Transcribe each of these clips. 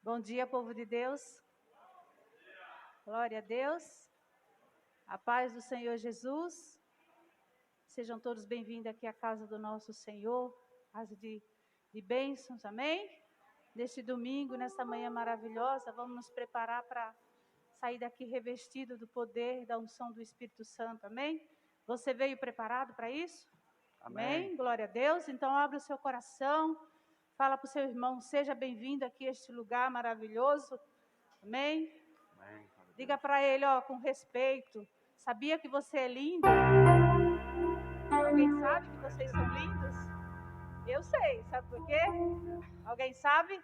Bom dia, povo de Deus. Glória a Deus. A paz do Senhor Jesus. Sejam todos bem-vindos aqui à casa do nosso Senhor, casa de bênçãos, amém? Neste domingo, nessa manhã maravilhosa, vamos nos preparar para sair daqui revestido do poder, da unção do Espírito Santo, amém? Você veio preparado para isso? Amém? Glória a Deus. Então, abra o seu coração. Fala para o seu irmão, seja bem-vindo aqui a este lugar maravilhoso. Amém? Amém. Diga para ele, com respeito. Sabia que você é lindo? Alguém sabe que vocês são lindos? Eu sei. Sabe por quê? Alguém sabe?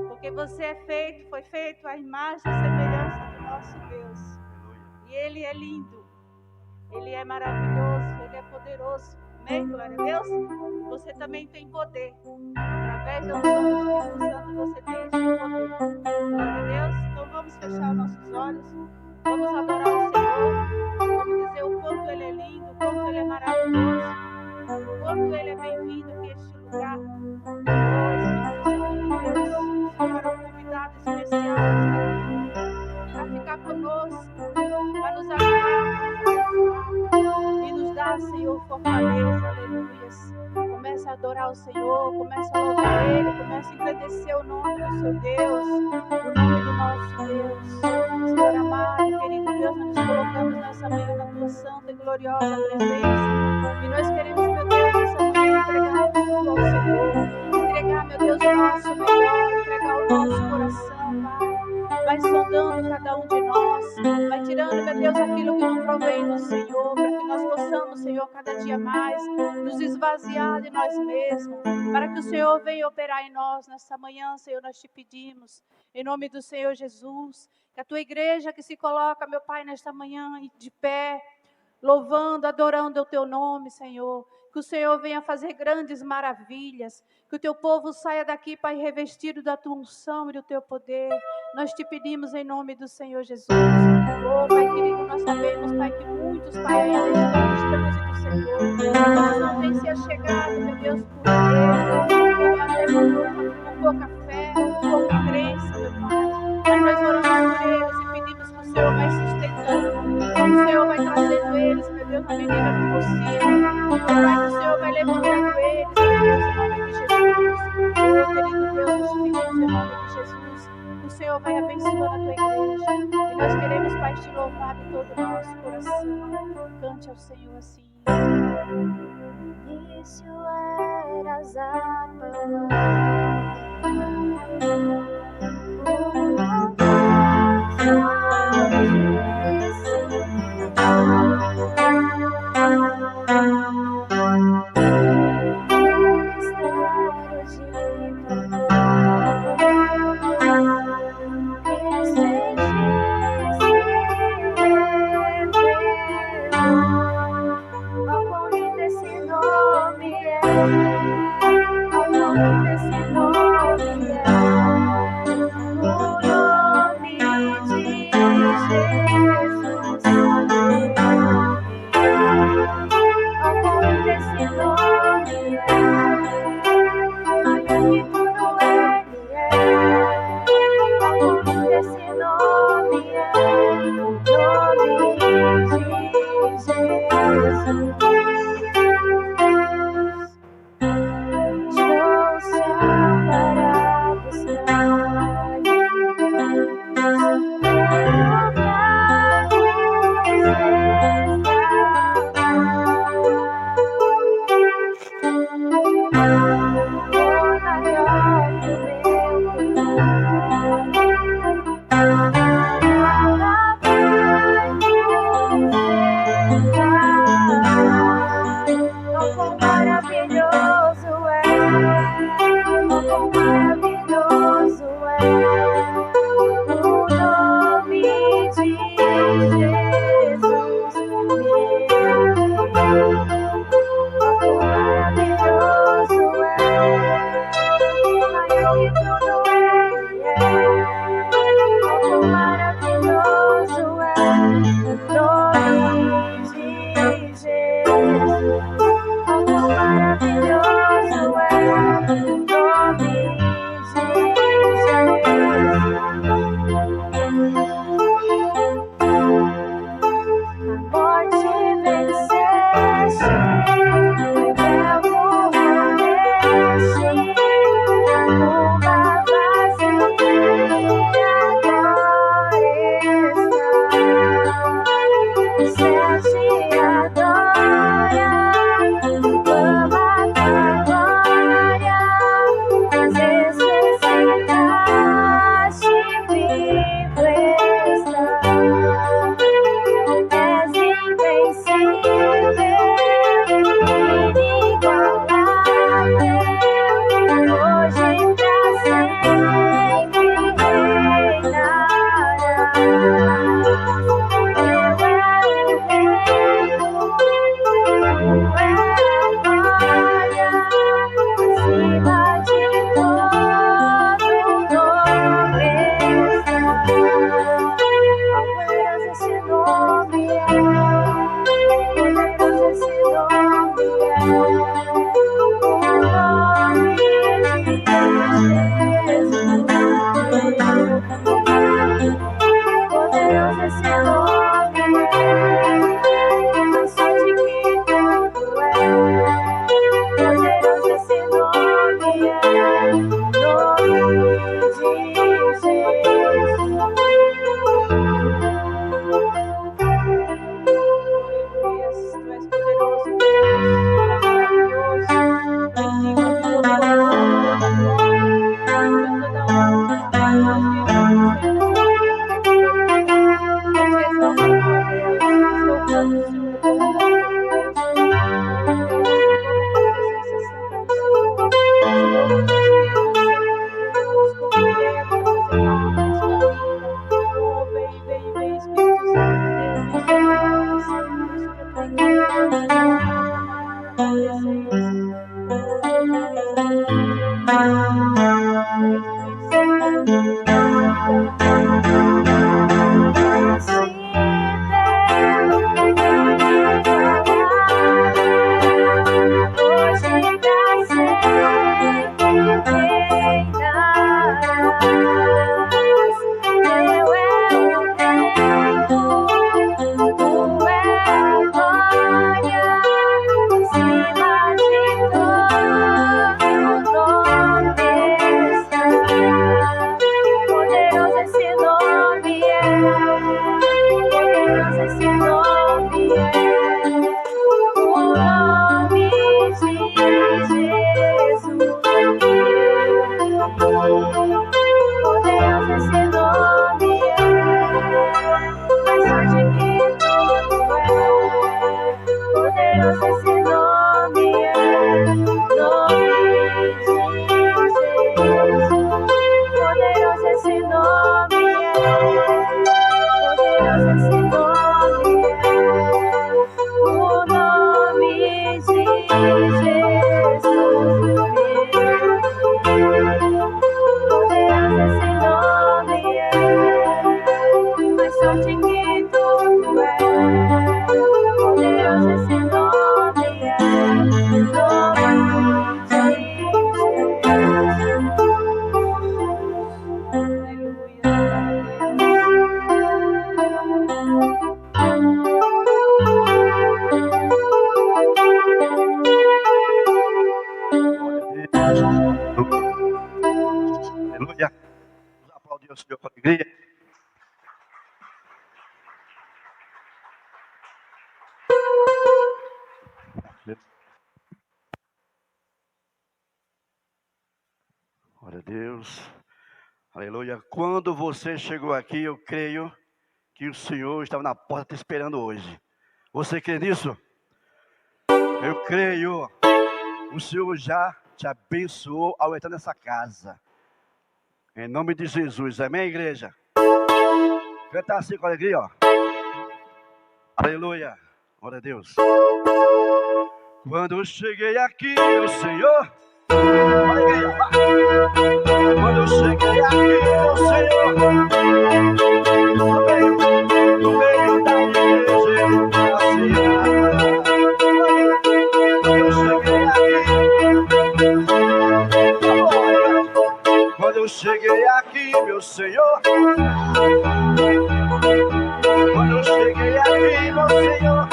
Porque você é feito, foi feito à imagem e semelhança do nosso Deus. E Ele é lindo. Ele é maravilhoso. Ele é poderoso. Amém? Glória a Deus. Você também tem poder. Através da unção do Espírito Santo você tem este poder. Glória a Deus. Então vamos fechar nossos olhos. Vamos adorar o Senhor. Vamos dizer o quanto Ele é lindo, o quanto Ele é maravilhoso, o quanto Ele é bem-vindo aqui a este lugar. Oh, Espírito Santo de Deus, o Senhor é um convidado especial para ficar conosco, para nos ajudar, para nos abençoar e nos dar, Senhor, fortaleza. Aleluias. Comece a adorar o Senhor, comece a louvar Ele, comece a engrandecer o nome do seu Deus, o nome do nosso Deus. Senhor amado, querido Deus, nós nos colocamos nessa manhã na tua santa e gloriosa presença. E nós queremos, meu Deus, nessa manhã entregar tudo ao Senhor. Entregar, meu Deus, o nosso melhor, entregar o nosso coração, Pai. Vai sondando cada um de nós, vai tirando, meu Deus, aquilo que não provém do Senhor, para que nós possamos, Senhor, cada dia mais nos esvaziar de nós mesmos, para que o Senhor venha operar em nós nesta manhã, Senhor, nós te pedimos, em nome do Senhor Jesus, que a tua igreja que se coloca, meu Pai, nesta manhã de pé, louvando, adorando o teu nome, Senhor, que o Senhor venha fazer grandes maravilhas, que o teu povo saia daqui, Pai, revestido da tua unção e do teu poder. Nós te pedimos em nome do Senhor Jesus. Oh, Pai querido, nós sabemos, Pai, que muitos, Pai, ainda estão distantes do Senhor. Muitos não têm se achegado, meu Deus, por medo, ou até por pouca fé, por pouca crença, meu Pai. Mas nós oramos por eles e pedimos que o Senhor vai sustentando, que o Senhor vai trazendo eles, meu Deus, na medida do possível. Pai, que o Senhor vai levantando eles, meu Deus, em nome de Jesus. Oh, querido Deus, nós te pedimos em nome de Jesus, que o Senhor vai abençoando a tua igreja. E nós queremos, Pai, te louvar de todo o nosso coração. Cante ao Senhor assim. Início eras a palavra. Esse nome Aleluia. Vamos aplaudir o Senhor com alegria. Glória a Deus. Aleluia. Quando você chegou aqui, eu creio que o Senhor estava na porta te esperando hoje. Você crê nisso? Eu creio. O Senhor já te abençoou ao entrar nessa casa. Em nome de Jesus. Amém, igreja? Cantar assim com alegria, ó. Aleluia. Glória a Deus. Quando eu cheguei aqui, meu Senhor. Alegria. Quando eu cheguei aqui, meu Senhor. No meio da igreja, ele passeava. Quando eu cheguei aqui. Quando eu cheguei aqui, meu Senhor. Quando eu cheguei aqui, meu Senhor.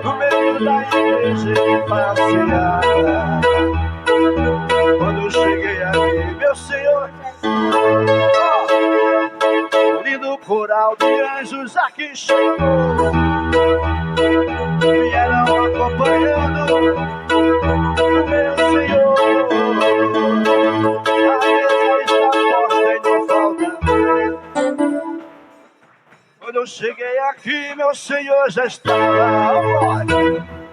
No meio da igreja ele passeava. Quando eu cheguei aqui, meu Senhor. O lindo coral de anjos aqui chegou. Vieram acompanhando o meu Senhor. A mesa está posta e não falta. Quando eu cheguei aqui, meu Senhor já estava.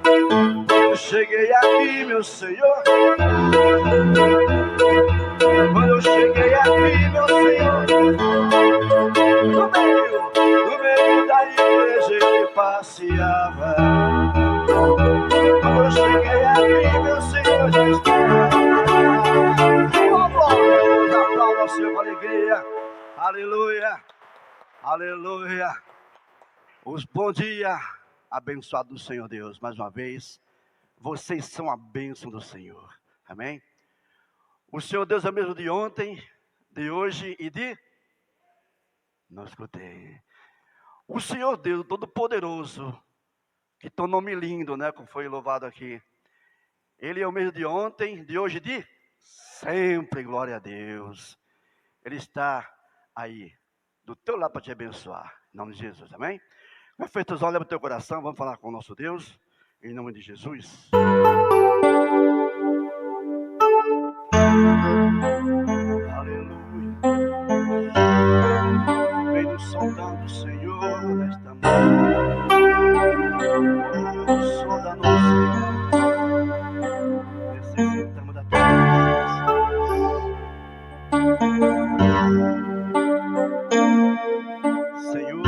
Quando eu cheguei aqui, meu Senhor. Quando eu cheguei aqui, meu Senhor. No meio da igreja ele passeava. Quando eu cheguei aqui, meu Senhor já estava. Oh, glória a Deus, aplauda o Senhor com alegria. Aleluia. Aleluia. Os bom dia, abençoado do Senhor Deus. Mais uma vez, vocês são a bênção do Senhor. Amém? O Senhor Deus é o mesmo de ontem, de hoje e de... Não escutei. O Senhor Deus Todo-Poderoso, que tem um nome lindo, né? Como foi louvado aqui. Ele é o mesmo de ontem, de hoje e de sempre. Glória a Deus. Ele está aí, do teu lado para te abençoar. Em nome de Jesus, amém? Com feito os olhos para o teu coração, vamos falar com o nosso Deus. Em nome de Jesus. Aleluia. Vem nos soltando, Senhor, nesta manhã. O som da nossa Senhor. Necessitamos da tua presença. Senhor,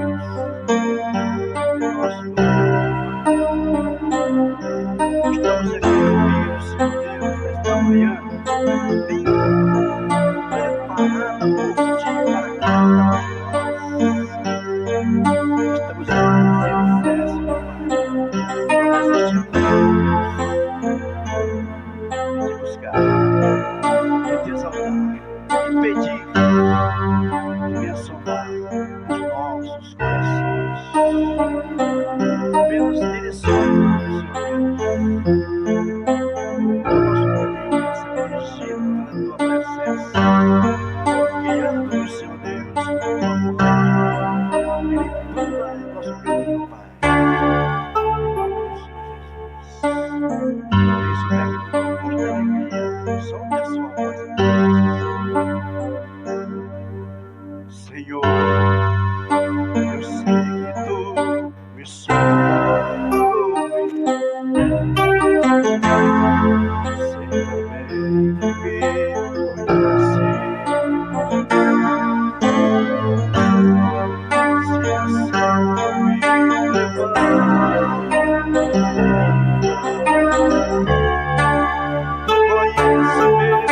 nosso Deus, nosso Deus. Estamos aqui. buscar, quer te exaltar, e pedir que venha sondar os nossos corações. Venha nos direcionar, Senhor Deus. O nosso caminho venha ser dirigido pela tua presença, guiando-nos, Senhor Deus, com tua mão, limpando o nosso caminho, Pai. Isso pega com muita alegria, solte a sua voz em Deus. Senhor, eu sei que tu me sondas, sei também que me conheces. Se assim me levar, conheço meus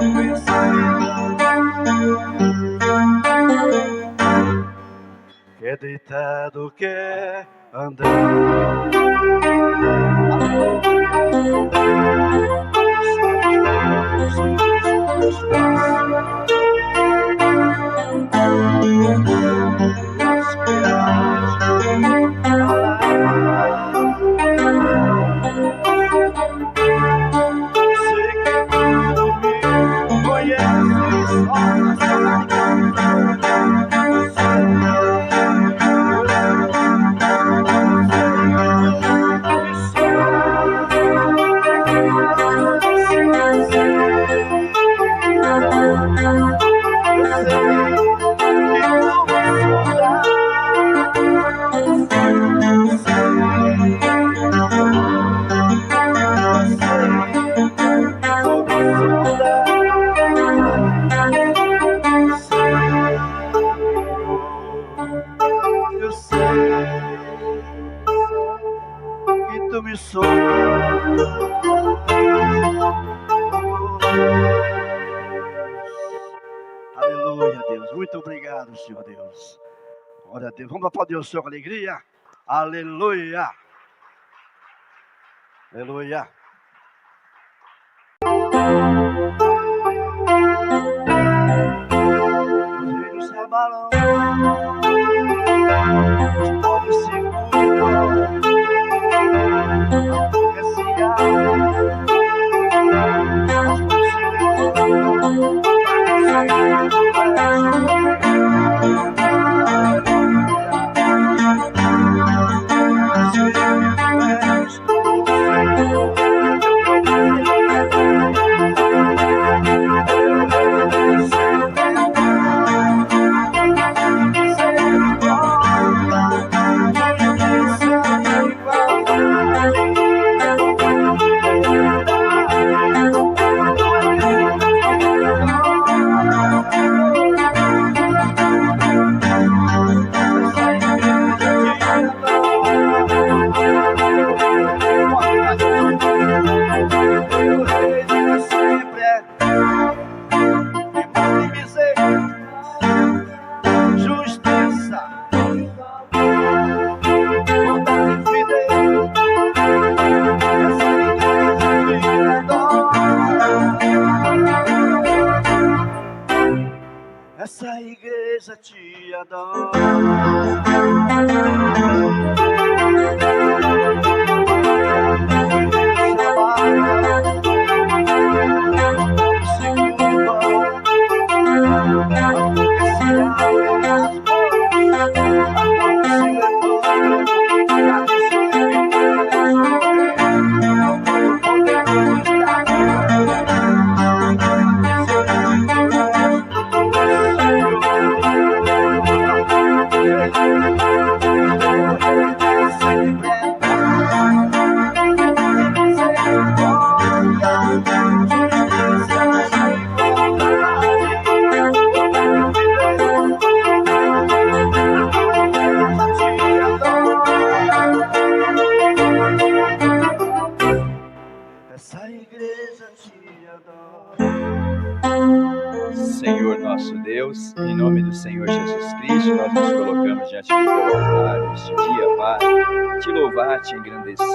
pensamentos. Quer deitado, quer andar. Eu sei que tu me sondas. Aleluia, Deus. Muito obrigado, Senhor Deus. Glória a Deus. Vamos aplaudir o Senhor com alegria. Aleluia. Aleluia. Os reinos se abalam, os povos se curvam, a profecia, as mãos se levantam, essa igreja te adora. Senhor nosso Deus, em nome do Senhor Jesus Cristo, nós nos colocamos diante do teu altar neste dia, Pai, te louvar, te engrandecer,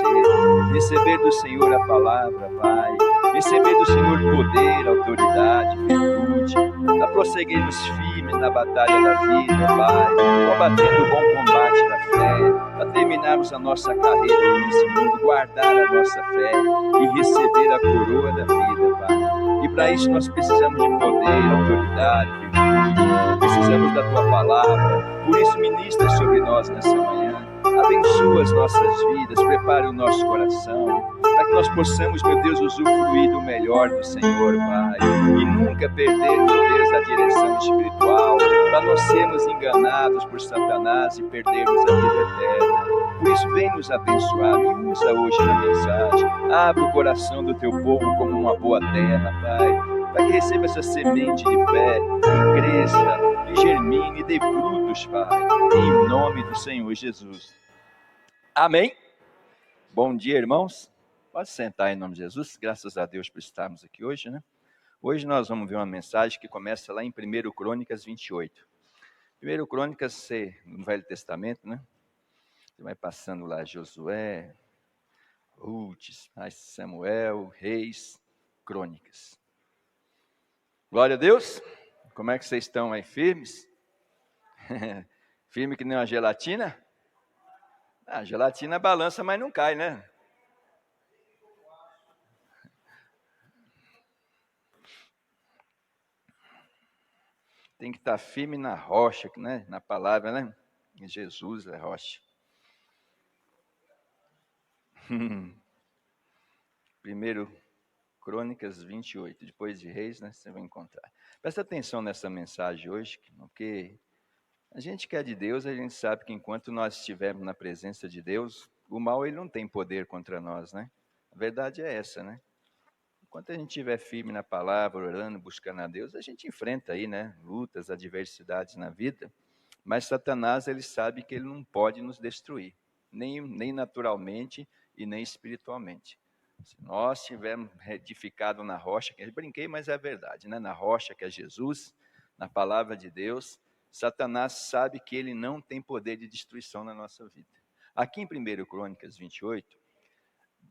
receber do Senhor a palavra, Pai, receber do Senhor poder, autoridade, virtude, para prosseguirmos firmes na batalha da vida, Pai, combatendo o bom combate da fé, para terminarmos a nossa carreira nesse mundo, guardar a nossa fé e receber a coroa da vida, Pai. E para isso nós precisamos de poder, autoridade, virtude, precisamos da Tua palavra. Por isso, ministra sobre nós nessa manhã, abençoa as nossas vidas, prepare o nosso coração, para que nós possamos, meu Deus, usufruir do melhor do Senhor, Pai, e nunca perder, meu Deus, a direção espiritual, para não sermos enganados por Satanás e perdermos a vida eterna. Por isso, vem nos abençoar, me usa hoje na mensagem, abre o coração do Teu povo como uma boa terra, Pai, para que receba essa semente de fé, e cresça, e germine, e dê frutos, Pai, em nome do Senhor Jesus. Amém? Bom dia, irmãos. Pode sentar em nome de Jesus, graças a Deus por estarmos aqui hoje, né? Hoje nós vamos ver uma mensagem que começa lá em 1 Crônicas 28. 1 Crônicas, no Velho Testamento, né? Você vai passando lá Josué, Ruth, Samuel, Reis, Crônicas. Glória a Deus. Como é que vocês estão aí, firmes? Firme que nem uma gelatina? A gelatina balança, mas não cai, né? Tem que estar firme na rocha, né? Na palavra, né? Em Jesus é rocha. 1 Crônicas 28, depois de Reis, né? Você vai encontrar. Presta atenção nessa mensagem hoje, porque a gente que é de Deus, a gente sabe que enquanto nós estivermos na presença de Deus, o mal ele não tem poder contra nós, né? A verdade é essa, né? Enquanto a gente estiver firme na palavra, orando, buscando a Deus, a gente enfrenta aí, né, lutas, adversidades na vida, mas Satanás, ele sabe que ele não pode nos destruir, nem naturalmente e nem espiritualmente. Se nós estivermos edificados na rocha, que eu brinquei, mas é verdade, né, na rocha que é Jesus, na palavra de Deus, Satanás sabe que ele não tem poder de destruição na nossa vida. Aqui em 1 Crônicas 28,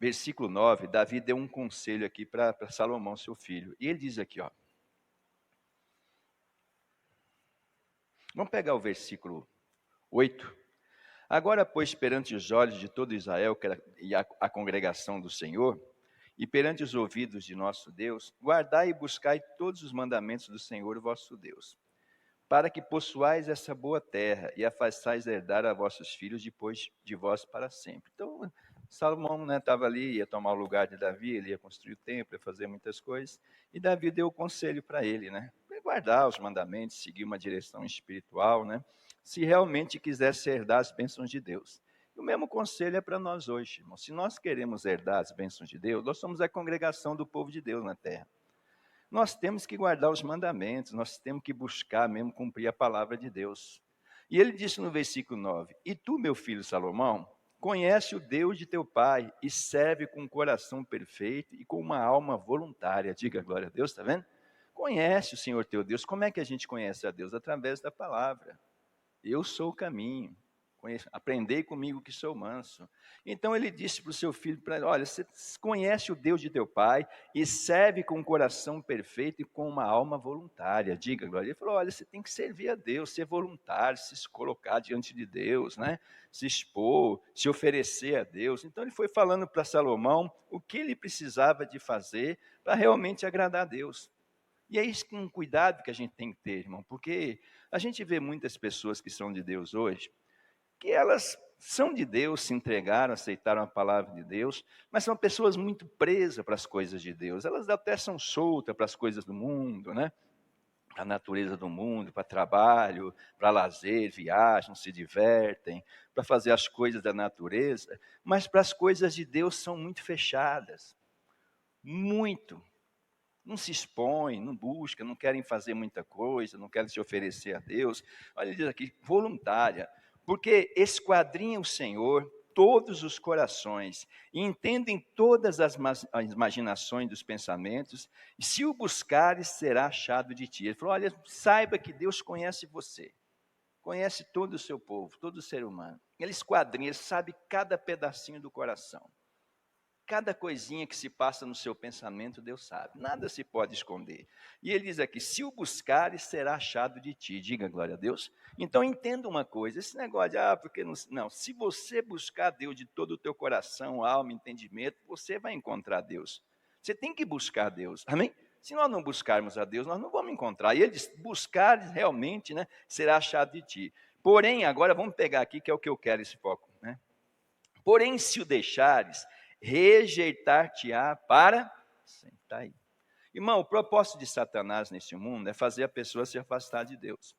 versículo 9, Davi deu um conselho aqui para Salomão, seu filho. E ele diz aqui, ó. Vamos pegar o versículo 8. Agora, pois, perante os olhos de todo Israel e a congregação do Senhor, e perante os ouvidos de nosso Deus, guardai e buscai todos os mandamentos do Senhor, vosso Deus, para que possuais essa boa terra e a façais herdar a vossos filhos depois de vós para sempre. Então, Salomão, né, estava ali, ia tomar o lugar de Davi, ele ia construir o templo, ia fazer muitas coisas, e Davi deu o conselho para ele, né, guardar os mandamentos, seguir uma direção espiritual, né, se realmente quisesse herdar as bênçãos de Deus. E o mesmo conselho é para nós hoje, irmão. Se nós queremos herdar as bênçãos de Deus, nós somos a congregação do povo de Deus na terra. Nós temos que guardar os mandamentos, nós temos que buscar mesmo cumprir a palavra de Deus. E ele disse no versículo 9, e tu, meu filho Salomão, conhece o Deus de teu pai e serve com um coração perfeito e com uma alma voluntária. Diga glória a Deus, está vendo? Conhece o Senhor teu Deus. Como é que a gente conhece a Deus? Através da palavra. Eu sou o caminho. Aprendei comigo que sou manso. Então ele disse para o seu filho, olha, você conhece o Deus de teu pai e serve com um coração perfeito e com uma alma voluntária. Diga, glória. Ele falou, olha, você tem que servir a Deus, ser voluntário, se colocar diante de Deus, né? Se expor, se oferecer a Deus. Então ele foi falando para Salomão o que ele precisava de fazer para realmente agradar a Deus. E é isso com um cuidado que a gente tem que ter, irmão, porque a gente vê muitas pessoas que são de Deus hoje, que elas são de Deus, se entregaram, aceitaram a palavra de Deus, mas são pessoas muito presas para as coisas de Deus. Elas até são soltas para as coisas do mundo, né? Para a natureza do mundo, para trabalho, para lazer, viajam, se divertem, para fazer as coisas da natureza, mas para as coisas de Deus são muito fechadas. Muito. Não se expõem, não buscam, não querem fazer muita coisa, não querem se oferecer a Deus. Olha, ele diz aqui, voluntária. Porque esquadrinha o Senhor todos os corações, e entendem todas as imaginações dos pensamentos, e se o buscares, será achado de ti. Ele falou, olha, saiba que Deus conhece você, conhece todo o seu povo, todo o ser humano. Ele esquadrinha, ele sabe cada pedacinho do coração. Cada coisinha que se passa no seu pensamento, Deus sabe. Nada se pode esconder. E ele diz aqui, se o buscares, será achado de ti. Diga glória a Deus. Então entenda uma coisa, esse negócio de, porque não... Não, se você buscar Deus de todo o teu coração, alma, entendimento, você vai encontrar Deus. Você tem que buscar Deus, amém? Se nós não buscarmos a Deus, nós não vamos encontrar. E ele diz, buscar realmente, né, será achado de ti. Porém, agora vamos pegar aqui, que é o que eu quero, esse foco, né? Porém, se o deixares, rejeitar-te-á para sentar aí. Irmão, o propósito de Satanás nesse mundo é fazer a pessoa se afastar de Deus.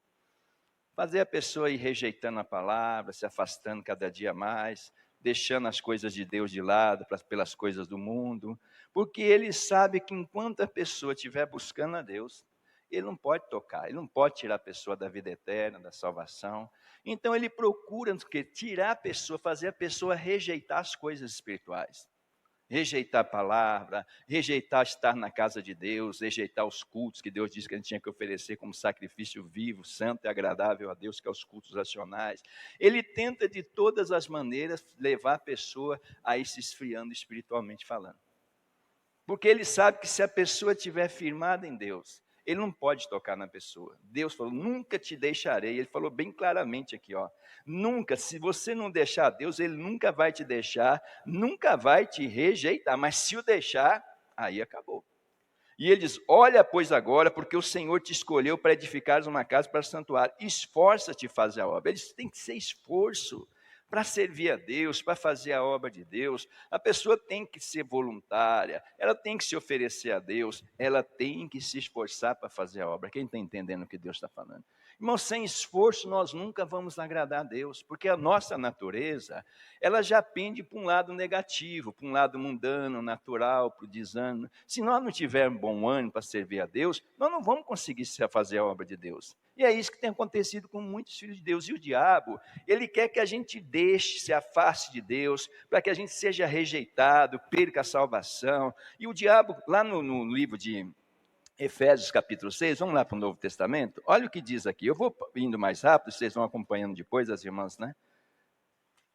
Fazer a pessoa ir rejeitando a palavra, se afastando cada dia mais, deixando as coisas de Deus de lado pelas coisas do mundo, porque ele sabe que enquanto a pessoa estiver buscando a Deus, ele não pode tocar, ele não pode tirar a pessoa da vida eterna, da salvação. Então ele procura tirar a pessoa, fazer a pessoa rejeitar as coisas espirituais. Rejeitar a palavra, rejeitar estar na casa de Deus, rejeitar os cultos que Deus disse que a gente tinha que oferecer como sacrifício vivo, santo e agradável a Deus, que é os cultos racionais. Ele tenta de todas as maneiras levar a pessoa a ir se esfriando espiritualmente falando. Porque ele sabe que se a pessoa estiver firmada em Deus, ele não pode tocar na pessoa. Deus falou, nunca te deixarei. Ele falou bem claramente aqui, ó. Nunca, se você não deixar Deus, ele nunca vai te deixar, nunca vai te rejeitar. Mas se o deixar, aí acabou. E ele diz, olha, pois agora, porque o Senhor te escolheu para edificares uma casa para santuário. Esforça-te a fazer a obra. Eles têm que ser esforço para servir a Deus, para fazer a obra de Deus. A pessoa tem que ser voluntária, ela tem que se oferecer a Deus, ela tem que se esforçar para fazer a obra. Quem está entendendo o que Deus está falando? Irmão, sem esforço nós nunca vamos agradar a Deus, porque a nossa natureza, ela já pende para um lado negativo, para um lado mundano, natural, para o desânimo. Se nós não tivermos bom ânimo para servir a Deus, nós não vamos conseguir fazer a obra de Deus. E é isso que tem acontecido com muitos filhos de Deus. E o diabo, ele quer que a gente deixe, se afaste de Deus, para que a gente seja rejeitado, perca a salvação. E o diabo, lá no livro de Efésios capítulo 6, vamos lá para o Novo Testamento, olha o que diz aqui. Eu vou indo mais rápido, vocês vão acompanhando depois, as irmãs, né?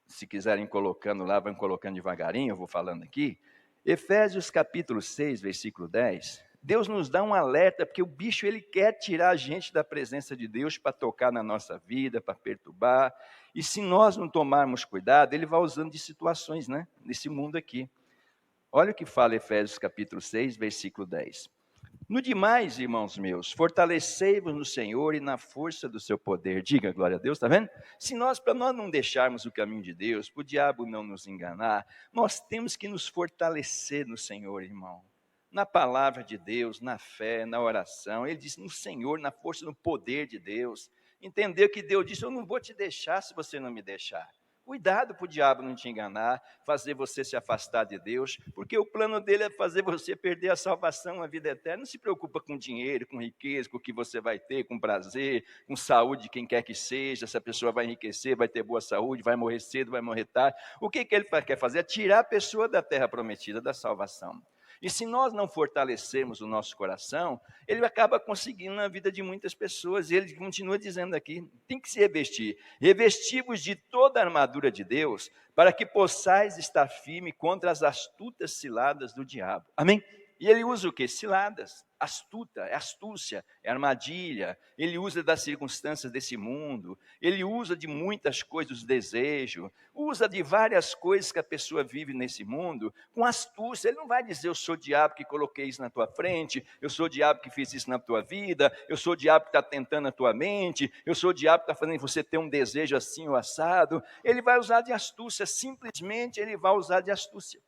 Se quiserem colocando lá, vão colocando devagarinho, eu vou falando aqui. Efésios capítulo 6, versículo 10... Deus nos dá um alerta, porque o bicho ele quer tirar a gente da presença de Deus para tocar na nossa vida, para perturbar. E se nós não tomarmos cuidado, ele vai usando de situações, né? Nesse mundo aqui. Olha o que fala Efésios capítulo 6, versículo 10. No demais, irmãos meus, fortalecei-vos no Senhor e na força do seu poder. Diga glória a Deus, está vendo? Para nós não deixarmos o caminho de Deus, para o diabo não nos enganar, nós temos que nos fortalecer no Senhor, irmão. Na palavra de Deus, na fé, na oração. Ele diz no Senhor, na força, no poder de Deus. Entendeu que Deus disse, eu não vou te deixar se você não me deixar. Cuidado para o diabo não te enganar, fazer você se afastar de Deus, porque o plano dele é fazer você perder a salvação, a vida eterna. Não se preocupa com dinheiro, com riqueza, com o que você vai ter, com prazer, com saúde, quem quer que seja, se a pessoa vai enriquecer, vai ter boa saúde, vai morrer cedo, vai morrer tarde. O que ele quer fazer? É tirar a pessoa da terra prometida, da salvação. E se nós não fortalecermos o nosso coração, ele acaba conseguindo na vida de muitas pessoas. E ele continua dizendo aqui, tem que se revestir. Revesti-vos de toda a armadura de Deus, para que possais estar firme contra as astutas ciladas do diabo. Amém? E ele usa o quê? Ciladas. Astúcia, é armadilha. Ele usa das circunstâncias desse mundo. Ele usa de muitas coisas, do desejo. Usa de várias coisas que a pessoa vive nesse mundo com astúcia. Ele não vai dizer, eu sou o diabo que coloquei isso na tua frente, eu sou o diabo que fiz isso na tua vida, eu sou o diabo que está tentando a tua mente, eu sou o diabo que está fazendo você ter um desejo assim ou assado. Ele vai usar de astúcia, simplesmente ele vai usar de astúcia.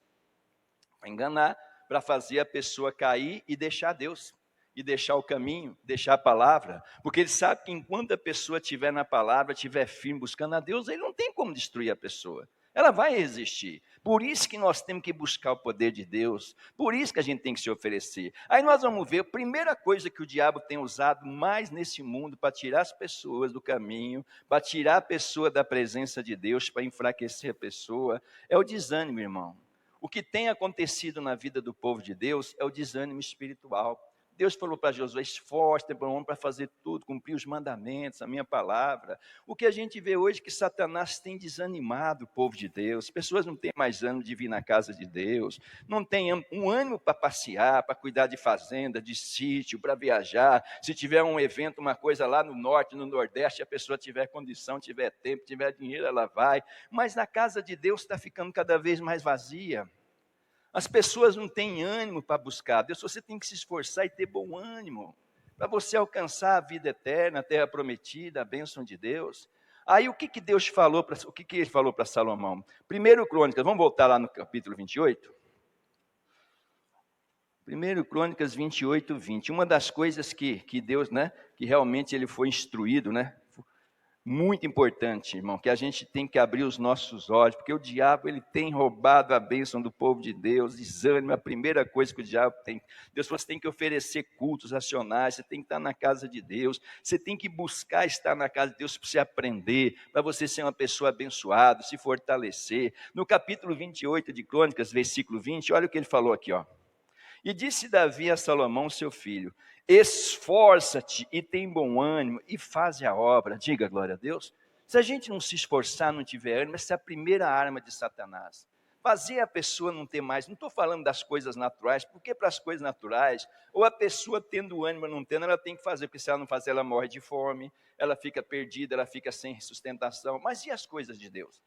Para enganar, para fazer a pessoa cair e deixar Deus, e deixar o caminho, deixar a palavra, porque ele sabe que enquanto a pessoa estiver na palavra, estiver firme buscando a Deus, ele não tem como destruir a pessoa, ela vai resistir. Por isso que nós temos que buscar o poder de Deus, por isso que a gente tem que se oferecer. Aí nós vamos ver, a primeira coisa que o diabo tem usado mais nesse mundo, para tirar as pessoas do caminho, para tirar a pessoa da presença de Deus, para enfraquecer a pessoa, é o desânimo, irmão. O que tem acontecido na vida do povo de Deus é o desânimo espiritual. Deus falou para Josué, esforce-te para fazer tudo, cumprir os mandamentos, a minha palavra. O que a gente vê hoje é que Satanás tem desanimado o povo de Deus. As pessoas não têm mais ânimo de vir na casa de Deus, não têm um ânimo para passear, para cuidar de fazenda, de sítio, para viajar. Se tiver um evento, uma coisa lá no norte, no nordeste, a pessoa tiver condição, tiver tempo, tiver dinheiro, ela vai. Mas na casa de Deus está ficando cada vez mais vazia. As pessoas não têm ânimo para buscar Deus. Você tem que se esforçar e ter bom ânimo para você alcançar a vida eterna, a terra prometida, a bênção de Deus. Aí o que Deus falou, o que ele falou para Salomão? 1 Crônicas, vamos voltar lá no capítulo 28? 1 Crônicas 28, 20. Uma das coisas que Deus, que realmente ele foi instruído, muito importante, irmão, que a gente tem que abrir os nossos olhos, porque o diabo ele tem roubado a bênção do povo de Deus, desânimo, a primeira coisa que o diabo tem. Deus falou, você tem que oferecer cultos racionais, você tem que estar na casa de Deus, você tem que buscar estar na casa de Deus para você aprender, para você ser uma pessoa abençoada, se fortalecer. No capítulo 28 de Crônicas, versículo 20, olha o que ele falou aqui, ó. E disse Davi a Salomão, seu filho, esforça-te e tem bom ânimo e faze a obra. Diga glória a Deus. Se a gente não se esforçar, não tiver ânimo, essa é a primeira arma de Satanás. Fazer a pessoa não ter mais, não estou falando das coisas naturais, porque para as coisas naturais, ou a pessoa tendo ânimo ou não tendo, ela tem que fazer, porque se ela não fazer, ela morre de fome, ela fica perdida, ela fica sem sustentação. Mas e as coisas de Deus?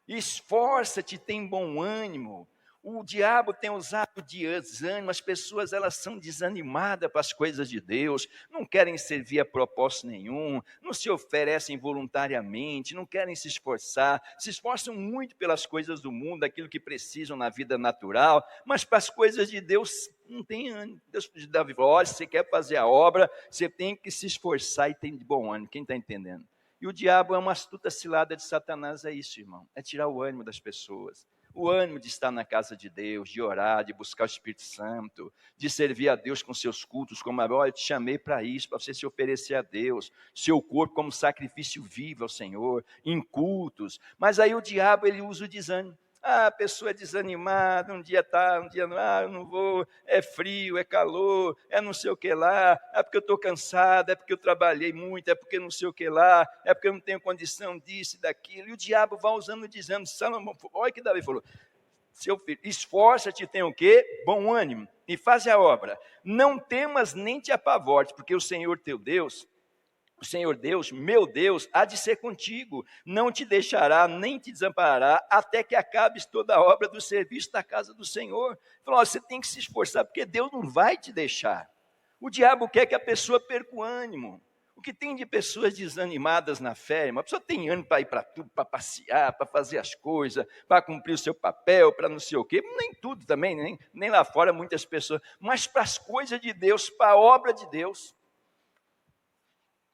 Esforça-te, tem bom ânimo. O diabo tem usado desânimo, as pessoas elas são desanimadas para as coisas de Deus, não querem servir a propósito nenhum, não se oferecem voluntariamente, não querem se esforçam muito pelas coisas do mundo, aquilo que precisam na vida natural, mas para as coisas de Deus não tem ânimo. Deus Davi falou, olha, se você quer fazer a obra, você tem que se esforçar e tem de bom ânimo, quem está entendendo? E o diabo é uma astuta cilada de Satanás, é isso, irmão, é tirar o ânimo das pessoas. O ânimo de estar na casa de Deus, de orar, de buscar o Espírito Santo, de servir a Deus com seus cultos, como olha, eu te chamei para isso, para você se oferecer a Deus, seu corpo como sacrifício vivo ao Senhor, em cultos. Mas aí o diabo, ele usa o desânimo. A pessoa é desanimada, um dia não, eu não vou, é frio, é calor, é não sei o que lá, é porque eu estou cansado, é porque eu trabalhei muito, é porque não sei o que lá, é porque eu não tenho condição disso e daquilo. E o diabo vai usando o desânimo. Salomão, olha o que Davi falou, seu filho, esforça-te, tem o quê? Bom ânimo, e faz a obra. Não temas nem te apavores, porque o Senhor teu Deus, o Senhor Deus, meu Deus, há de ser contigo, não te deixará, nem te desamparará, até que acabes toda a obra do serviço da casa do Senhor. Falou, você tem que se esforçar, porque Deus não vai te deixar. O diabo quer que a pessoa perca o ânimo. O que tem de pessoas desanimadas na fé, uma pessoa tem ânimo para ir para tudo, para passear, para fazer as coisas, para cumprir o seu papel, para não sei o quê, nem tudo também, nem lá fora muitas pessoas, mas para as coisas de Deus, para a obra de Deus.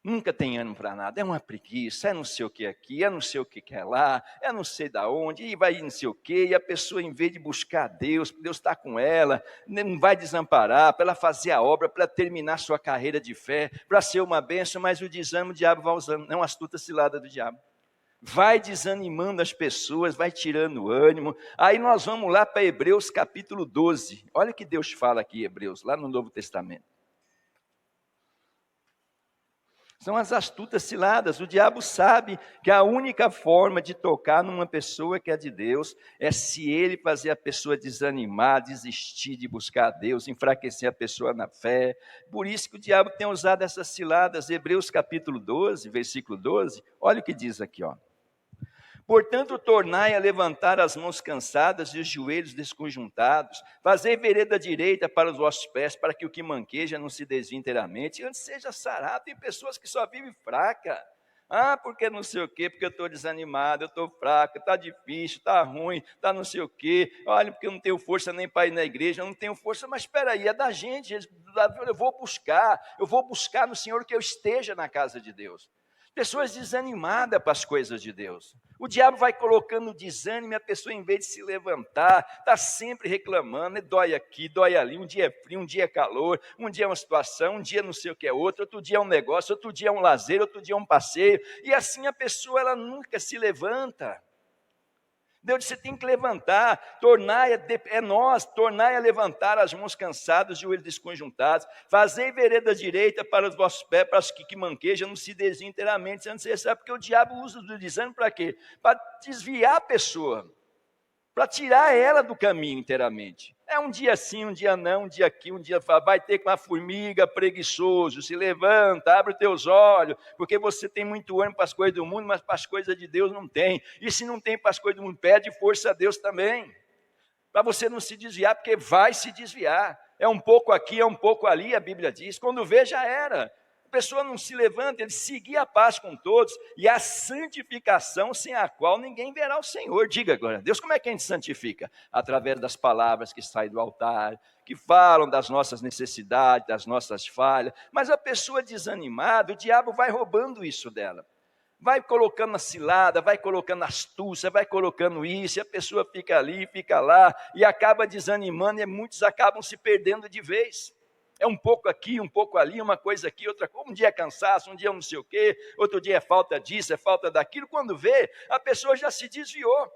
Nunca tem ânimo para nada, é uma preguiça, é não sei o que aqui, é não sei o que é lá, é não sei da onde, e vai não sei o que, e a pessoa em vez de buscar Deus está com ela, não vai desamparar, para ela fazer a obra, para terminar sua carreira de fé, para ser uma bênção, mas o desânimo o diabo vai usando, é uma astuta cilada do diabo. Vai desanimando as pessoas, vai tirando o ânimo. Aí nós vamos lá para Hebreus capítulo 12, olha o que Deus fala aqui, Hebreus, lá no Novo Testamento. São as astutas ciladas. O diabo sabe que a única forma de tocar numa pessoa que é de Deus é se ele fazer a pessoa desanimar, desistir de buscar a Deus, enfraquecer a pessoa na fé. Por isso que o diabo tem usado essas ciladas. Hebreus capítulo 12, versículo 12, olha o que diz aqui, ó. Portanto, tornai a levantar as mãos cansadas e os joelhos desconjuntados, fazei vereda direita para os vossos pés, para que o que manqueja não se desvie inteiramente, antes seja sarado. Tem pessoas que só vivem fraca. Porque não sei o quê, porque eu estou desanimado, eu estou fraco, está difícil, está ruim, está não sei o quê. Olha, porque eu não tenho força nem para ir na igreja, eu não tenho força, mas espera aí, é da gente. Eu vou buscar no Senhor que eu esteja na casa de Deus. Pessoas desanimadas para as coisas de Deus. O diabo vai colocando desânimo e a pessoa, em vez de se levantar, está sempre reclamando, dói aqui, dói ali, um dia é frio, um dia é calor, um dia é uma situação, um dia não sei o que é outro dia é um negócio, outro dia é um lazer, outro dia é um passeio, e assim a pessoa ela nunca se levanta. Deus disse, você tem que levantar, tornai a levantar as mãos cansadas, os joelhos desconjuntados, fazei vereda direita para os vossos pés, para os que manquejam, não se desviem inteiramente, sendo necessário, porque o diabo usa do desânimo para quê? Para desviar a pessoa, para tirar ela do caminho inteiramente. É um dia sim, um dia não, um dia aqui, um dia vai ter com uma formiga, preguiçoso, se levanta, abre os teus olhos, porque você tem muito ânimo para as coisas do mundo, mas para as coisas de Deus não tem. E se não tem para as coisas do mundo, pede força a Deus também, para você não se desviar, porque vai se desviar. É um pouco aqui, é um pouco ali, a Bíblia diz, quando vê já era. A pessoa não se levanta, ele seguir a paz com todos e a santificação sem a qual ninguém verá o Senhor. Diga agora, Deus, como é que a gente santifica? Através das palavras que saem do altar, que falam das nossas necessidades, das nossas falhas. Mas a pessoa desanimada, o diabo vai roubando isso dela. Vai colocando a cilada, vai colocando astúcia, vai colocando isso, e a pessoa fica ali, fica lá, e acaba desanimando, e muitos acabam se perdendo de vez. É um pouco aqui, um pouco ali, uma coisa aqui, outra coisa. Um dia é cansaço, um dia não sei o quê, outro dia é falta disso, é falta daquilo. Quando vê, a pessoa já se desviou.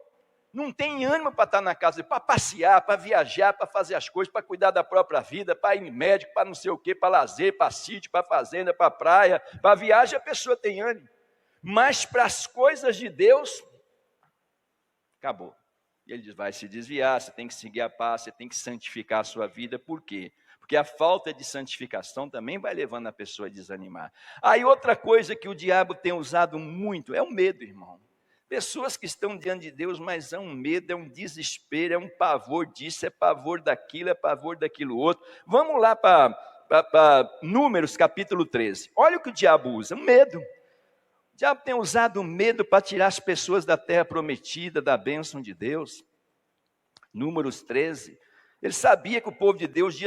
Não tem ânimo para estar na casa, para passear, para viajar, para fazer as coisas, para cuidar da própria vida, para ir no médico, para não sei o quê, para lazer, para sítio, para fazenda, para praia, para viagem, a pessoa tem ânimo. Mas para as coisas de Deus, acabou. E ele diz, vai se desviar, você tem que seguir a paz, você tem que santificar a sua vida. Por quê? Porque a falta de santificação também vai levando a pessoa a desanimar. Aí outra coisa que o diabo tem usado muito é o medo, irmão. Pessoas que estão diante de Deus, mas é um medo, é um desespero, é um pavor disso, é pavor daquilo, é pavor daquilo outro. Vamos lá para Números capítulo 13. Olha o que o diabo usa, medo. O diabo tem usado o medo para tirar as pessoas da terra prometida, da bênção de Deus. Números 13. Ele sabia que o povo de Deus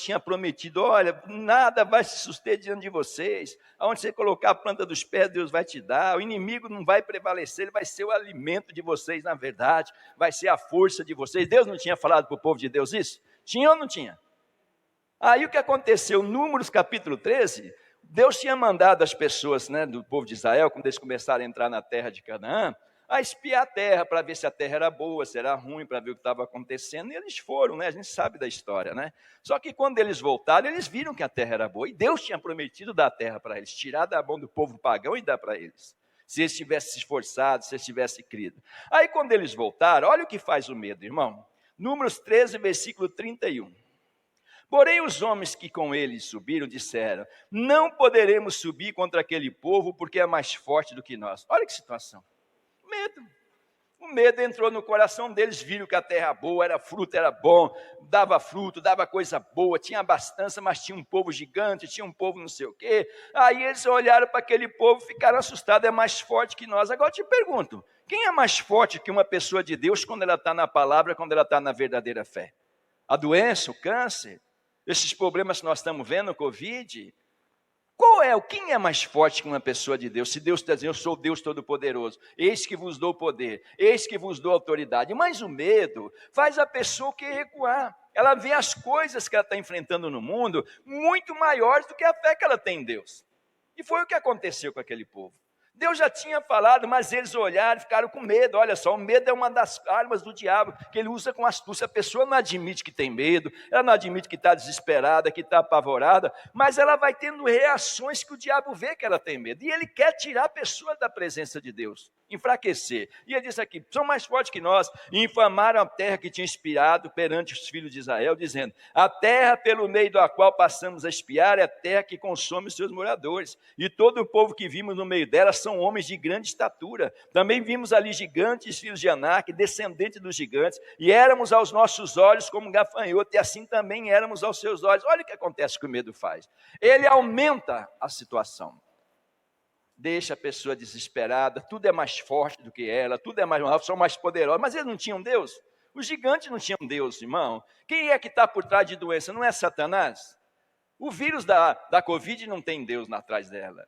tinha prometido, olha, nada vai se suster diante de vocês. Aonde você colocar a planta dos pés, Deus vai te dar. O inimigo não vai prevalecer, ele vai ser o alimento de vocês, na verdade. Vai ser a força de vocês. Deus não tinha falado para o povo de Deus isso? Tinha ou não tinha? Aí o que aconteceu? Números capítulo 13, Deus tinha mandado as pessoas, do povo de Israel, quando eles começaram a entrar na terra de Canaã, a espiar a terra, para ver se a terra era boa, se era ruim, para ver o que estava acontecendo, e eles foram, a gente sabe da história, Só que quando eles voltaram, eles viram que a terra era boa, e Deus tinha prometido dar a terra para eles, tirar da mão do povo pagão e dar para eles, se eles tivessem se esforçado, se eles tivessem crido. Aí quando eles voltaram, olha o que faz o medo, irmão, Números 13, versículo 31. Porém os homens que com eles subiram disseram, não poderemos subir contra aquele povo, porque é mais forte do que nós. Olha que situação. Medo. O medo entrou no coração deles, viram que a terra era boa, era fruto, era bom, dava fruto, dava coisa boa, tinha abastança, mas tinha um povo gigante, tinha um povo não sei o quê. Aí eles olharam para aquele povo e ficaram assustados, é mais forte que nós. Agora eu te pergunto, quem é mais forte que uma pessoa de Deus quando ela está na palavra, quando ela está na verdadeira fé? A doença, o câncer, esses problemas que nós estamos vendo, o Covid... Quem é mais forte que uma pessoa de Deus? Se Deus está dizendo, eu sou Deus Todo-Poderoso, eis que vos dou poder, eis que vos dou autoridade. Mas o medo faz a pessoa querer recuar. Ela vê as coisas que ela está enfrentando no mundo muito maiores do que a fé que ela tem em Deus. E foi o que aconteceu com aquele povo. Deus já tinha falado, mas eles olharam e ficaram com medo. Olha só, o medo é uma das armas do diabo, que ele usa com astúcia. A pessoa não admite que tem medo, ela não admite que está desesperada, que está apavorada, mas ela vai tendo reações que o diabo vê que ela tem medo. E ele quer tirar a pessoa da presença de Deus, enfraquecer. E ele diz aqui, são mais fortes que nós, e infamaram a terra que tinha espiado perante os filhos de Israel, dizendo, a terra pelo meio da qual passamos a espiar é a terra que consome os seus moradores, e todo o povo que vimos no meio dela são homens de grande estatura. Também vimos ali gigantes, filhos de Anak, descendentes dos gigantes, e éramos aos nossos olhos como gafanhoto, e assim também éramos aos seus olhos. Olha o que acontece que o medo faz. Ele aumenta a situação. Deixa a pessoa desesperada, tudo é mais forte do que ela, tudo é mais, são mais poderosos, mas eles não tinham Deus? Os gigantes não tinham Deus, irmão. Quem é que está por trás de doença? Não é Satanás? O vírus da Covid não tem Deus atrás dela.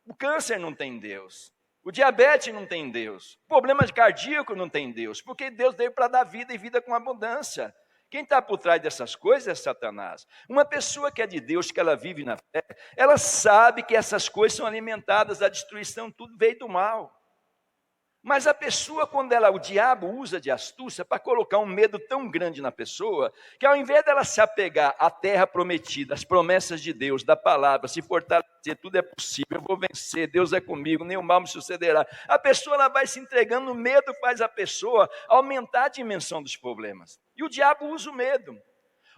O câncer não tem Deus. O diabetes não tem Deus. O problema cardíaco não tem Deus. Porque Deus veio para dar vida e vida com abundância. Quem está por trás dessas coisas é Satanás. Uma pessoa que é de Deus, que ela vive na fé, ela sabe que essas coisas são alimentadas, a destruição, tudo veio do mal. Mas a pessoa, o diabo usa de astúcia para colocar um medo tão grande na pessoa, que ao invés dela se apegar à terra prometida, às promessas de Deus, da palavra, se fortalecer, tudo é possível, eu vou vencer, Deus é comigo, nenhum mal me sucederá. A pessoa ela vai se entregando, o medo faz a pessoa aumentar a dimensão dos problemas. E o diabo usa o medo.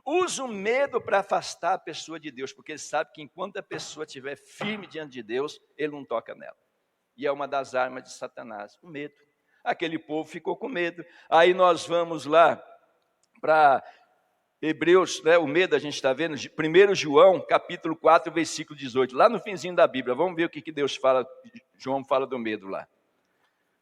Usa o medo para afastar a pessoa de Deus, porque ele sabe que enquanto a pessoa estiver firme diante de Deus, ele não toca nela. E é uma das armas de Satanás, o medo. Aquele povo ficou com medo. Aí nós vamos lá para Hebreus, né, o medo a gente está vendo, 1 João, capítulo 4, versículo 18, lá no finzinho da Bíblia. Vamos ver o que Deus fala, João fala do medo lá.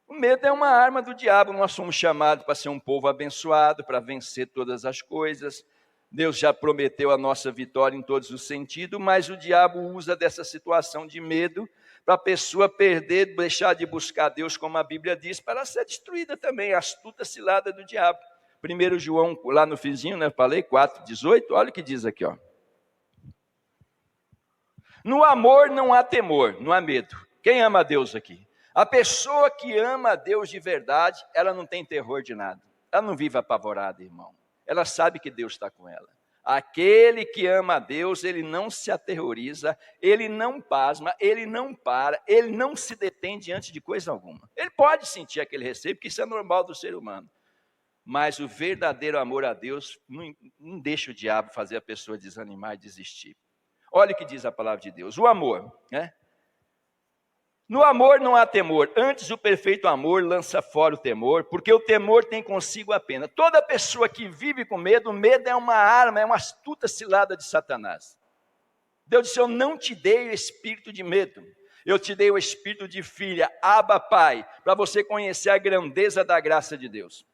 O medo é uma arma do diabo, nós somos chamados para ser um povo abençoado, para vencer todas as coisas. Deus já prometeu a nossa vitória em todos os sentidos, mas o diabo usa dessa situação de medo para a pessoa perder, deixar de buscar Deus, como a Bíblia diz, para ser destruída também, a astuta cilada do diabo. 1 João, lá no finzinho, né, falei, 4,18, olha o que diz aqui, ó. No amor não há temor, não há medo. Quem ama a Deus aqui? A pessoa que ama a Deus de verdade, ela não tem terror de nada. Ela não vive apavorada, irmão. Ela sabe que Deus está com ela. Aquele que ama a Deus, ele não se aterroriza, ele não pasma, ele não para, ele não se detém diante de coisa alguma. Ele pode sentir aquele receio, porque isso é normal do ser humano. Mas o verdadeiro amor a Deus não deixa o diabo fazer a pessoa desanimar e desistir. Olha o que diz a palavra de Deus. O amor, né? No amor não há temor, antes o perfeito amor lança fora o temor, porque o temor tem consigo a pena. Toda pessoa que vive com medo, o medo é uma arma, é uma astuta cilada de Satanás. Deus disse, eu não te dei o espírito de medo, eu te dei o espírito de filha, Abba Pai, para você conhecer a grandeza da graça de Deus.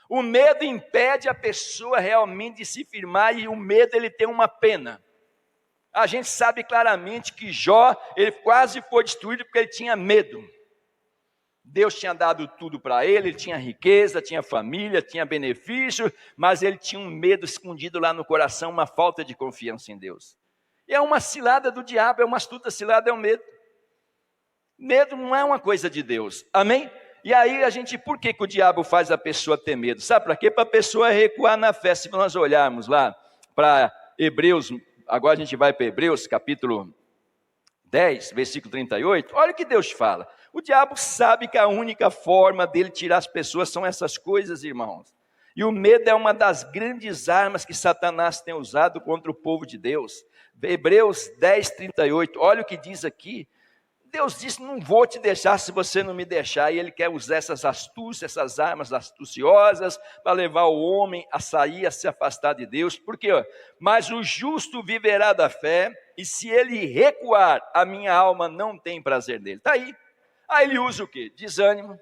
O medo impede a pessoa realmente de se firmar, e o medo ele tem uma pena. A gente sabe claramente que Jó, ele quase foi destruído porque ele tinha medo. Deus tinha dado tudo para ele tinha riqueza, tinha família, tinha benefício, mas ele tinha um medo escondido lá no coração, uma falta de confiança em Deus. E é uma cilada do diabo, é uma astuta cilada, é o medo. Medo não é uma coisa de Deus, amém? E aí por que o diabo faz a pessoa ter medo? Sabe para quê? Para a pessoa recuar na fé. Se nós olharmos lá para Hebreus, agora a gente vai para Hebreus, capítulo 10, versículo 38. Olha o que Deus fala. O diabo sabe que a única forma dele tirar as pessoas são essas coisas, irmãos. E o medo é uma das grandes armas que Satanás tem usado contra o povo de Deus. Hebreus 10, 38. Olha o que diz aqui. Deus disse, não vou te deixar se você não me deixar. E ele quer usar essas astúcias, essas armas astuciosas, para levar o homem a sair, a se afastar de Deus. Por quê? Mas o justo viverá da fé, e se ele recuar, a minha alma não tem prazer nele. Está aí. Aí ele usa o quê? Desânimo,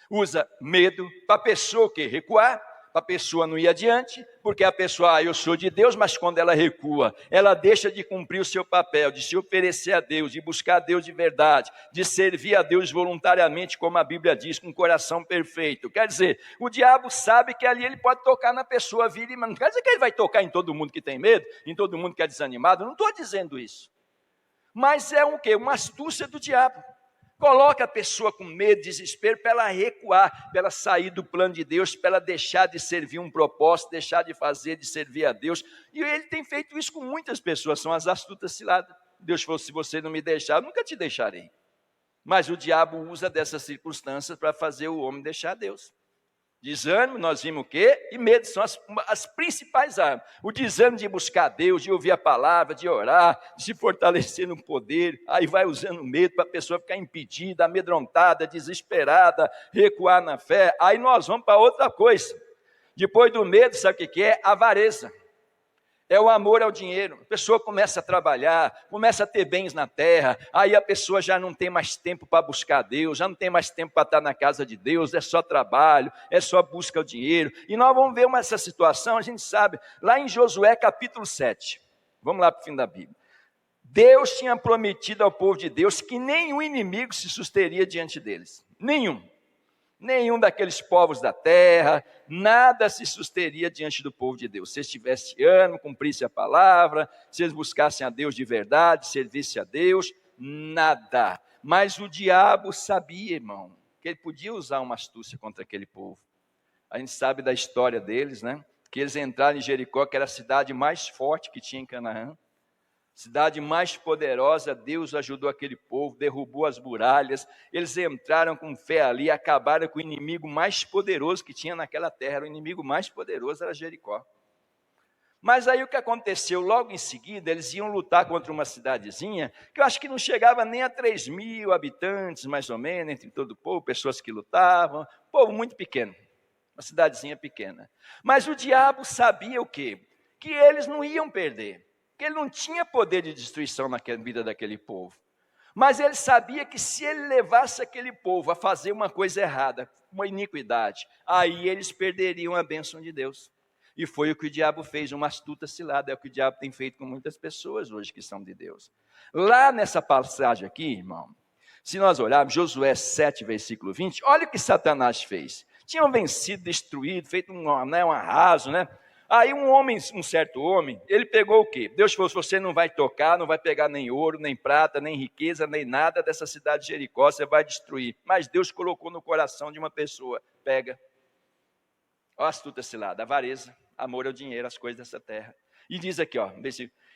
usa medo, para a pessoa o quê? Recuar. Para a pessoa não ir adiante, porque a pessoa, eu sou de Deus, mas quando ela recua, ela deixa de cumprir o seu papel, de se oferecer a Deus, de buscar a Deus de verdade, de servir a Deus voluntariamente, como a Bíblia diz, com um coração perfeito. Quer dizer, o diabo sabe que ali ele pode tocar na pessoa, mas não quer dizer que ele vai tocar em todo mundo que tem medo, em todo mundo que é desanimado, não estou dizendo isso. Mas é o quê? Uma astúcia do diabo. Coloca a pessoa com medo, desespero, para ela recuar, para ela sair do plano de Deus, para ela deixar de servir um propósito, deixar de fazer, de servir a Deus. E ele tem feito isso com muitas pessoas, são as astutas ciladas. Deus falou, se você não me deixar, eu nunca te deixarei. Mas o diabo usa dessas circunstâncias para fazer o homem deixar Deus. Desânimo, nós vimos o quê? E medo, são as principais armas. O desânimo de buscar Deus, de ouvir a palavra, de orar, de se fortalecer no poder. Aí vai usando medo para a pessoa ficar impedida, amedrontada, desesperada, recuar na fé. Aí nós vamos para outra coisa. Depois do medo, sabe o que é? Avareza. É o amor ao dinheiro. A pessoa começa a trabalhar, começa a ter bens na terra, aí a pessoa já não tem mais tempo para buscar Deus, já não tem mais tempo para estar na casa de Deus, é só trabalho, é só busca ao dinheiro. E nós vamos ver essa situação, a gente sabe, lá em Josué capítulo 7. Vamos lá para o fim da Bíblia. Deus tinha prometido ao povo de Deus que nenhum inimigo se susteria diante deles. Nenhum daqueles povos da terra, nada se susteria diante do povo de Deus. Se eles tivessem ânimo, cumprissem a palavra, se eles buscassem a Deus de verdade, servissem a Deus, nada. Mas o diabo sabia, irmão, que ele podia usar uma astúcia contra aquele povo. A gente sabe da história deles, né? Que eles entraram em Jericó, que era a cidade mais forte que tinha em Canaã, cidade mais poderosa. Deus ajudou aquele povo, derrubou as muralhas, eles entraram com fé ali, acabaram com o inimigo mais poderoso que tinha naquela terra. O inimigo mais poderoso era Jericó. Mas aí o que aconteceu? Logo em seguida, eles iam lutar contra uma cidadezinha, que eu acho que não chegava nem a 3.000 habitantes, mais ou menos, entre todo o povo, pessoas que lutavam, povo muito pequeno, uma cidadezinha pequena. Mas o diabo sabia o quê? Que eles não iam perder, que ele não tinha poder de destruição na vida daquele povo. Mas ele sabia que se ele levasse aquele povo a fazer uma coisa errada, uma iniquidade, aí eles perderiam a bênção de Deus. E foi o que o diabo fez, uma astuta cilada. É o que o diabo tem feito com muitas pessoas hoje que são de Deus. Lá nessa passagem aqui, irmão, se nós olharmos Josué 7, versículo 20, olha o que Satanás fez. Tinham vencido, destruído, feito um arraso, né? Aí um certo homem, ele pegou o quê? Deus falou, você não vai tocar, não vai pegar nem ouro, nem prata, nem riqueza, nem nada dessa cidade de Jericó, você vai destruir. Mas Deus colocou no coração de uma pessoa, pega. Olha a astuta cilada, a avareza. Amor ao dinheiro, as coisas dessa terra. E diz aqui, ó,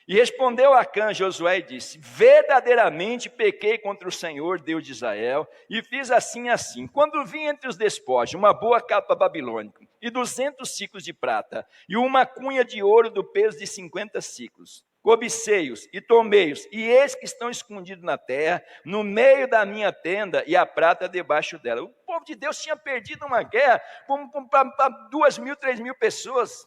e respondeu Acã, Josué, e disse, verdadeiramente pequei contra o Senhor, Deus de Israel, e fiz assim, assim. Quando vi entre os despojos uma boa capa babilônica, e 200 ciclos de prata, e uma cunha de ouro do peso de 50 ciclos, cobicei-os e tomei-os, e eis que estão escondidos na terra, no meio da minha tenda, e a prata debaixo dela. O povo de Deus tinha perdido uma guerra para 2.000, 3.000 pessoas.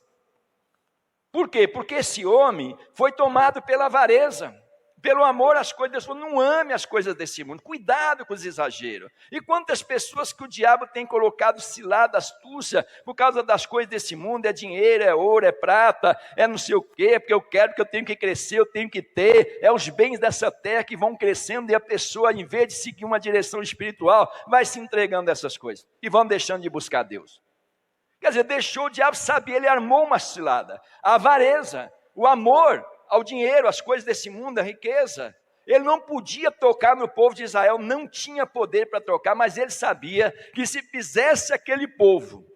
Por quê? Porque esse homem foi tomado pela avareza, pelo amor às coisas desse mundo. Não ame as coisas desse mundo, cuidado com os exageros. E quantas pessoas que o diabo tem colocado cilada, astúcia, por causa das coisas desse mundo, é dinheiro, é ouro, é prata, é não sei o quê, porque eu quero, que eu tenho que crescer, eu tenho que ter, é os bens dessa terra que vão crescendo, e a pessoa, em vez de seguir uma direção espiritual, vai se entregando a essas coisas, e vão deixando de buscar Deus. Quer dizer, deixou o diabo saber, ele armou uma cilada. A avareza, o amor ao dinheiro, às coisas desse mundo, a riqueza. Ele não podia tocar no povo de Israel, não tinha poder para tocar, mas ele sabia que se fizesse aquele povo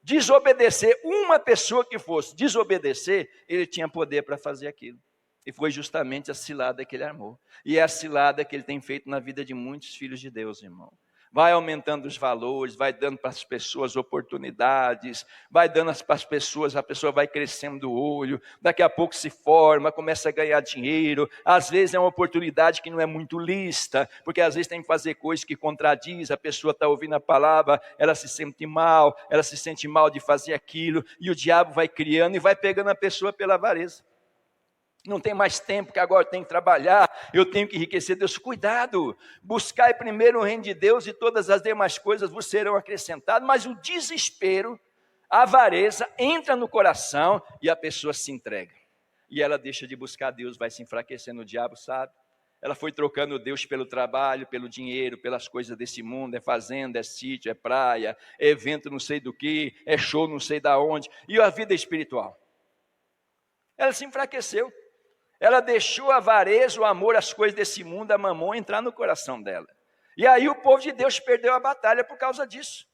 desobedecer, uma pessoa que fosse desobedecer, ele tinha poder para fazer aquilo. E foi justamente a cilada que ele armou. E é a cilada que ele tem feito na vida de muitos filhos de Deus, irmão. Vai aumentando os valores, vai dando para as pessoas oportunidades, vai dando para as pessoas, a pessoa vai crescendo o olho, daqui a pouco se forma, começa a ganhar dinheiro, às vezes é uma oportunidade que não é muito lícita, porque às vezes tem que fazer coisas que contradiz, a pessoa está ouvindo a palavra, ela se sente mal de fazer aquilo, e o diabo vai criando e vai pegando a pessoa pela avareza. Não tem mais tempo, que agora eu tenho que trabalhar, eu tenho que enriquecer. Deus, cuidado, buscai primeiro o reino de Deus e todas as demais coisas vos serão acrescentadas. Mas o desespero, a avareza entra no coração e a pessoa se entrega. E ela deixa de buscar Deus, vai se enfraquecendo. O diabo sabe. Ela foi trocando Deus pelo trabalho, pelo dinheiro, pelas coisas desse mundo. É fazenda, é sítio, é praia, é evento não sei do que, é show não sei da onde. E a vida espiritual? Ela se enfraqueceu. Ela deixou a avareza, o amor às coisas desse mundo, a mamon, entrar no coração dela. E aí o povo de Deus perdeu a batalha por causa disso.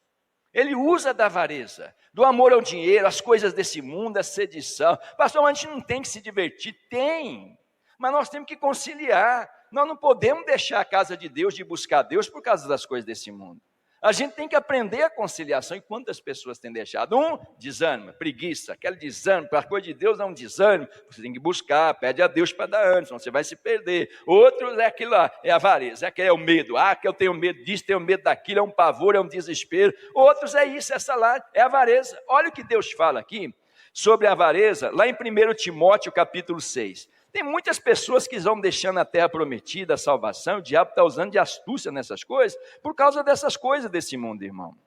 Ele usa da avareza, do amor ao dinheiro, às coisas desse mundo, a sedição. Pastor, mas a gente não tem que se divertir? Tem, mas nós temos que conciliar. Nós não podemos deixar a casa de Deus, de buscar Deus por causa das coisas desse mundo. A gente tem que aprender a conciliação. E quantas pessoas têm deixado? Desânimo, preguiça, aquele desânimo, para a coisa de Deus é um desânimo. Você tem que buscar, pede a Deus para dar ânimo, senão você vai se perder. Outros é aquilo lá, é a avareza, é o medo. Que eu tenho medo disso, tenho medo daquilo, é um pavor, é um desespero. Outros é isso, essa lá, é a avareza. Olha o que Deus fala aqui sobre a avareza, lá em 1 Timóteo capítulo 6. Tem muitas pessoas que vão deixando a terra prometida, a salvação, o diabo está usando de astúcia nessas coisas, por causa dessas coisas desse mundo, irmão.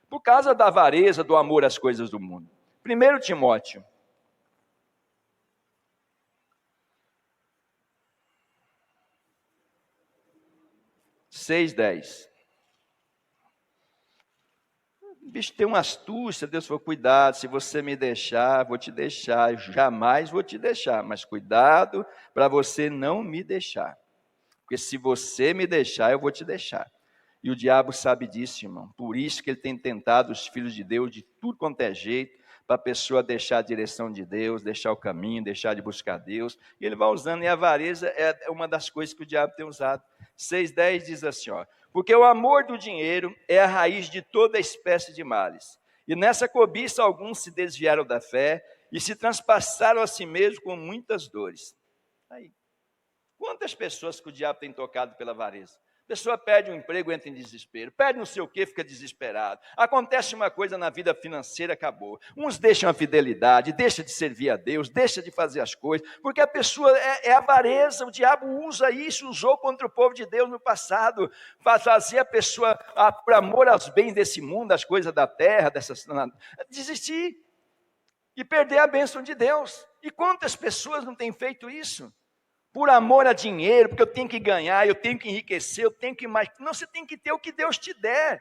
Por causa da avareza, do amor às coisas do mundo. 1 Timóteo. Seis, 10. Bicho, tem uma astúcia, Deus falou, cuidado, se você me deixar, vou te deixar, eu jamais vou te deixar, mas cuidado para você não me deixar, porque se você me deixar, eu vou te deixar. E o diabo sabe disso, irmão. Por isso que ele tem tentado os filhos de Deus de tudo quanto é jeito, para a pessoa deixar a direção de Deus, deixar o caminho, deixar de buscar Deus. E ele vai usando, e a avareza é uma das coisas que o diabo tem usado. 6,10 diz assim, ó, porque o amor do dinheiro é a raiz de toda espécie de males. E nessa cobiça alguns se desviaram da fé e se transpassaram a si mesmos com muitas dores. Aí, quantas pessoas que o diabo tem tocado pela avareza? A pessoa perde um emprego, entra em desespero, perde não sei o que, fica desesperado. Acontece uma coisa na vida financeira, acabou. Uns deixam a fidelidade, deixam de servir a Deus, deixam de fazer as coisas, porque a pessoa é avareza, o diabo usa isso, usou contra o povo de Deus no passado, para fazer a pessoa, por amor aos bens desse mundo, as coisas da terra, desistir e perder a bênção de Deus. E quantas pessoas não têm feito isso? Por amor a dinheiro, porque eu tenho que ganhar, eu tenho que enriquecer, eu tenho que mais. Não, você tem que ter o que Deus te der.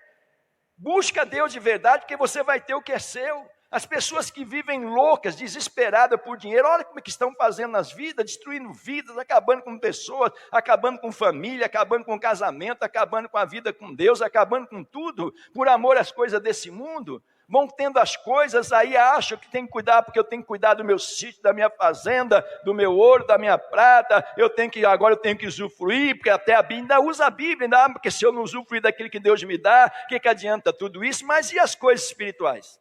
Busca Deus de verdade, porque você vai ter o que é seu. As pessoas que vivem loucas, desesperadas por dinheiro, olha como é que estão fazendo nas vidas, destruindo vidas, acabando com pessoas, acabando com família, acabando com casamento, acabando com a vida com Deus, acabando com tudo, por amor às coisas desse mundo. Vão tendo as coisas, aí acham que tem que cuidar, porque eu tenho que cuidar do meu sítio, da minha fazenda, do meu ouro, da minha prata, agora eu tenho que usufruir, porque até a Bíblia ainda usa a Bíblia, porque se eu não usufruir daquilo que Deus me dá, o que adianta tudo isso? Mas e as coisas espirituais?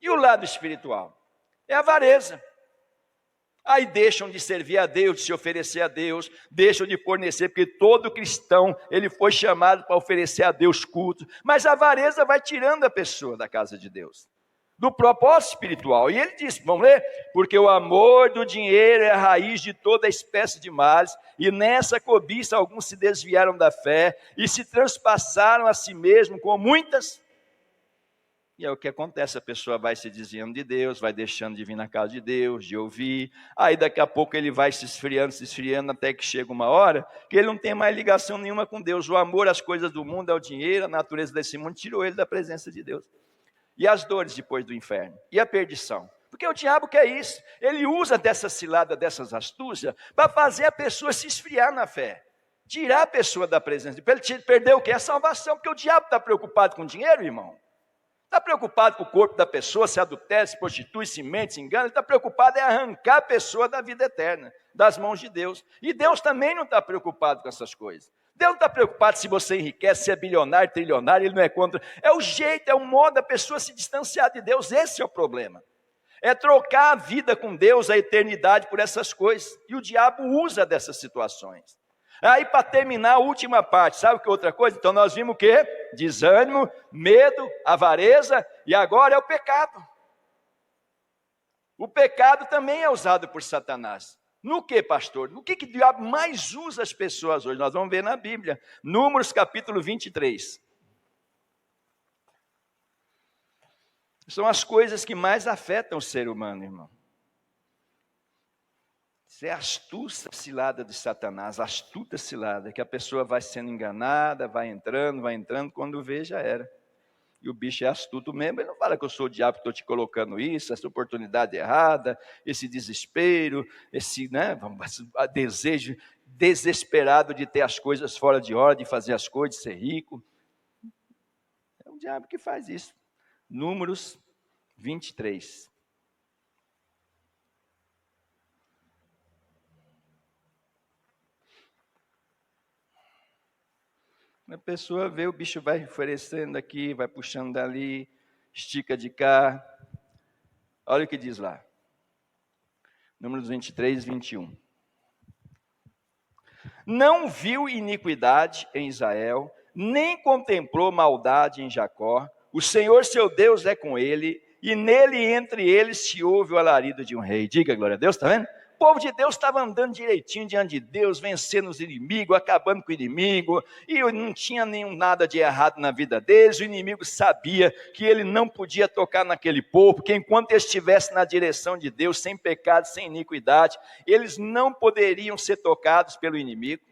E o lado espiritual? É a avareza. Aí deixam de servir a Deus, de se oferecer a Deus, deixam de fornecer, porque todo cristão, ele foi chamado para oferecer a Deus culto, mas a avareza vai tirando a pessoa da casa de Deus, do propósito espiritual. E ele diz, vamos ler? Porque o amor do dinheiro é a raiz de toda espécie de males, e nessa cobiça alguns se desviaram da fé, e se transpassaram a si mesmos com muitas. E é o que acontece, a pessoa vai se desviando de Deus, vai deixando de vir na casa de Deus, de ouvir, aí daqui a pouco ele vai se esfriando, até que chega uma hora, que ele não tem mais ligação nenhuma com Deus. O amor às coisas do mundo, ao dinheiro, a natureza desse mundo, tirou ele da presença de Deus. E as dores depois do inferno, e a perdição. Porque o diabo quer isso, ele usa dessa cilada, dessas astúcias, para fazer a pessoa se esfriar na fé, tirar a pessoa da presença de Deus, para ele perder o que? A salvação, porque o diabo está preocupado com dinheiro, irmão. Está preocupado com o corpo da pessoa, se adultera, se prostitui, se mente, se engana. Ele está preocupado em arrancar a pessoa da vida eterna, das mãos de Deus. E Deus também não está preocupado com essas coisas. Deus não está preocupado se você enriquece, se é bilionário, trilionário, ele não é contra. É o jeito, é o modo da pessoa se distanciar de Deus. Esse é o problema. É trocar a vida com Deus, a eternidade, por essas coisas. E o diabo usa dessas situações. Aí, para terminar a última parte, sabe que outra coisa? Então nós vimos o quê? Desânimo, medo, avareza, e agora é o pecado. O pecado também é usado por Satanás. No que, pastor? No que o diabo mais usa as pessoas hoje? Nós vamos ver na Bíblia. Números capítulo 23. São as coisas que mais afetam o ser humano, irmão. Isso é a astúcia cilada de Satanás, a astuta cilada, que a pessoa vai sendo enganada, vai entrando, quando vê já era. E o bicho é astuto mesmo, ele não fala que eu sou o diabo que estou te colocando isso, essa oportunidade errada, esse desespero, esse desejo desesperado de ter as coisas fora de hora, de fazer as coisas, de ser rico. É o diabo que faz isso. Números 23. A pessoa vê, o bicho vai oferecendo aqui, vai puxando dali, estica de cá. Olha o que diz lá. Números 23, 21. Não viu iniquidade em Israel, nem contemplou maldade em Jacó. O Senhor seu Deus é com ele, e nele entre eles se ouve o alarido de um rei. Diga glória a Deus, está vendo? O povo de Deus estava andando direitinho diante de Deus, vencendo os inimigos, acabando com o inimigo, e não tinha nada de errado na vida deles. O inimigo sabia que ele não podia tocar naquele povo, porque enquanto ele estivesse na direção de Deus, sem pecado, sem iniquidade, eles não poderiam ser tocados pelo inimigo,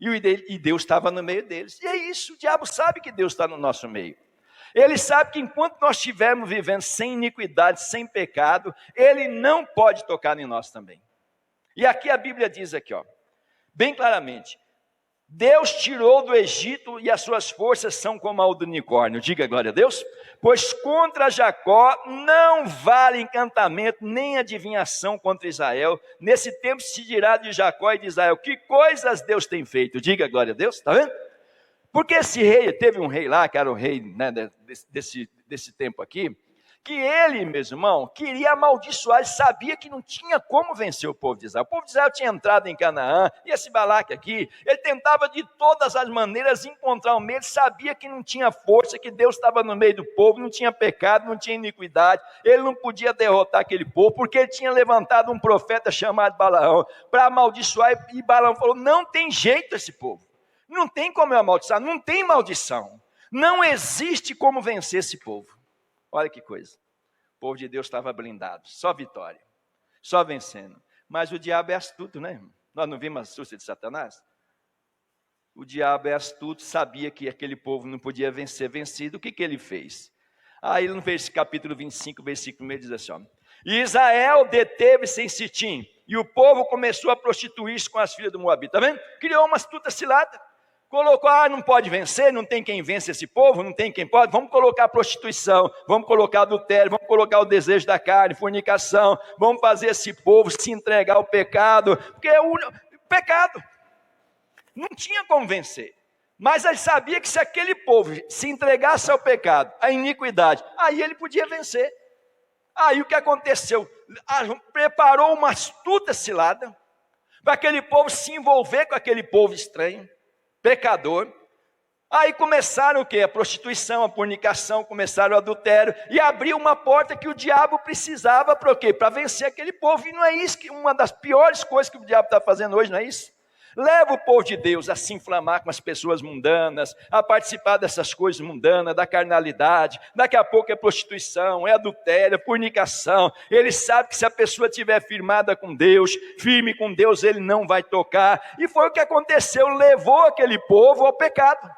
e Deus estava no meio deles. E é isso, o diabo sabe que Deus está no nosso meio. Ele sabe que enquanto nós estivermos vivendo sem iniquidade, sem pecado, ele não pode tocar em nós também. E aqui a Bíblia diz aqui, bem claramente, Deus tirou do Egito e as suas forças são como a do unicórnio. Diga glória a Deus. Pois contra Jacó não vale encantamento, nem adivinhação contra Israel. Nesse tempo se dirá de Jacó e de Israel, que coisas Deus tem feito. Diga glória a Deus, está vendo? Porque esse rei, teve um rei lá, que era o rei, né, desse tempo aqui, que ele, meu irmão, queria amaldiçoar, ele sabia que não tinha como vencer o povo de Israel. O povo de Israel tinha entrado em Canaã, e esse Balaque aqui, ele tentava de todas as maneiras encontrar um meio, ele sabia que não tinha força, que Deus estava no meio do povo, não tinha pecado, não tinha iniquidade, ele não podia derrotar aquele povo, porque ele tinha levantado um profeta chamado Balaão, para amaldiçoar, e Balaão falou, não tem jeito esse povo, não tem como eu amaldiçoar, não tem maldição, não existe como vencer esse povo. Olha que coisa, o povo de Deus estava blindado, só vitória, só vencendo. Mas o diabo é astuto, né, irmão? Nós não vimos a astúcia de Satanás? O diabo é astuto, sabia que aquele povo não podia vencer vencido, o que ele fez? Aí no capítulo 25, versículo 1, diz assim, ó, e Israel deteve-se em Sitim, e o povo começou a prostituir-se com as filhas do Moabita, tá vendo? Criou uma astuta cilada. Colocou, não pode vencer, não tem quem vence esse povo, não tem quem pode, vamos colocar a prostituição, vamos colocar adultério, vamos colocar o desejo da carne, fornicação, vamos fazer esse povo se entregar ao pecado, porque é o pecado, não tinha como vencer, mas ele sabia que se aquele povo se entregasse ao pecado, à iniquidade, aí ele podia vencer. Aí o que aconteceu? Preparou uma astuta cilada, para aquele povo se envolver com aquele povo estranho, pecador. Aí começaram o quê? A prostituição, a fornicação, começaram o adultério, e abriu uma porta que o diabo precisava para o quê? Para vencer aquele povo, e não é isso que uma das piores coisas que o diabo está fazendo hoje, não é isso? Leva o povo de Deus a se inflamar com as pessoas mundanas, a participar dessas coisas mundanas, da carnalidade, daqui a pouco é prostituição, é adultério, é fornicação. Ele sabe que se a pessoa estiver firmada com Deus, firme com Deus, ele não vai tocar, e foi o que aconteceu, levou aquele povo ao pecado,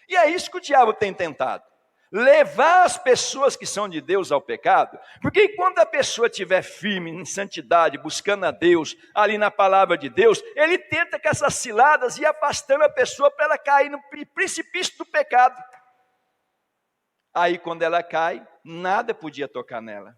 e é isso que o diabo tem tentado, levar as pessoas que são de Deus ao pecado, porque enquanto a pessoa estiver firme em santidade, buscando a Deus, ali na palavra de Deus, ele tenta com essas ciladas ir afastando a pessoa para ela cair no precipício do pecado. Aí quando ela cai, nada podia tocar nela,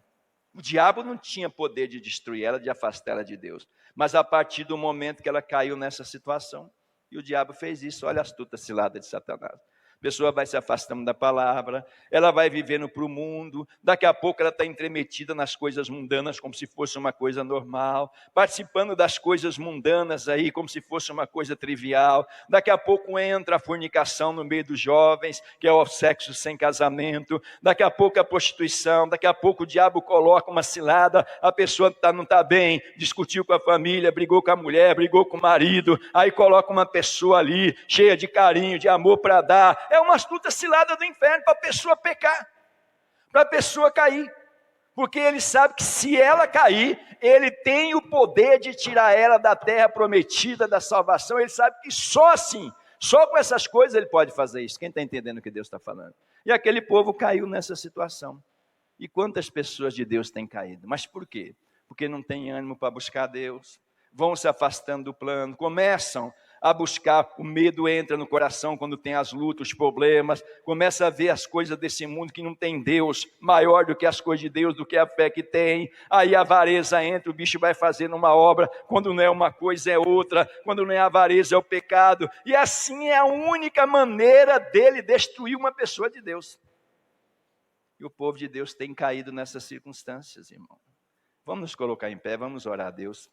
o diabo não tinha poder de destruir ela, de afastar ela de Deus, mas a partir do momento que ela caiu nessa situação, e o diabo fez isso, olha a astuta cilada de Satanás. A pessoa vai se afastando da palavra, ela vai vivendo para o mundo, daqui a pouco ela está entremetida nas coisas mundanas como se fosse uma coisa normal, participando das coisas mundanas aí como se fosse uma coisa trivial, daqui a pouco entra a fornicação no meio dos jovens, que é o sexo sem casamento, daqui a pouco a prostituição, daqui a pouco o diabo coloca uma cilada, a pessoa não está bem, discutiu com a família, brigou com a mulher, brigou com o marido, aí coloca uma pessoa ali, cheia de carinho, de amor para dar. É uma astuta cilada do inferno para a pessoa pecar, para a pessoa cair, porque ele sabe que se ela cair, ele tem o poder de tirar ela da terra prometida, da salvação. Ele sabe que só assim, só com essas coisas ele pode fazer isso. Quem está entendendo o que Deus está falando? E aquele povo caiu nessa situação. E quantas pessoas de Deus têm caído? Mas por quê? Porque não tem ânimo para buscar Deus, vão se afastando do plano, começam a buscar, o medo entra no coração quando tem as lutas, os problemas, começa a ver as coisas desse mundo que não tem Deus, maior do que as coisas de Deus, do que a fé que tem, aí a avareza entra, o bicho vai fazendo uma obra, quando não é uma coisa é outra, quando não é a avareza é o pecado, e assim é a única maneira dele destruir uma pessoa de Deus. E o povo de Deus tem caído nessas circunstâncias, irmão. Vamos nos colocar em pé, vamos orar a Deus.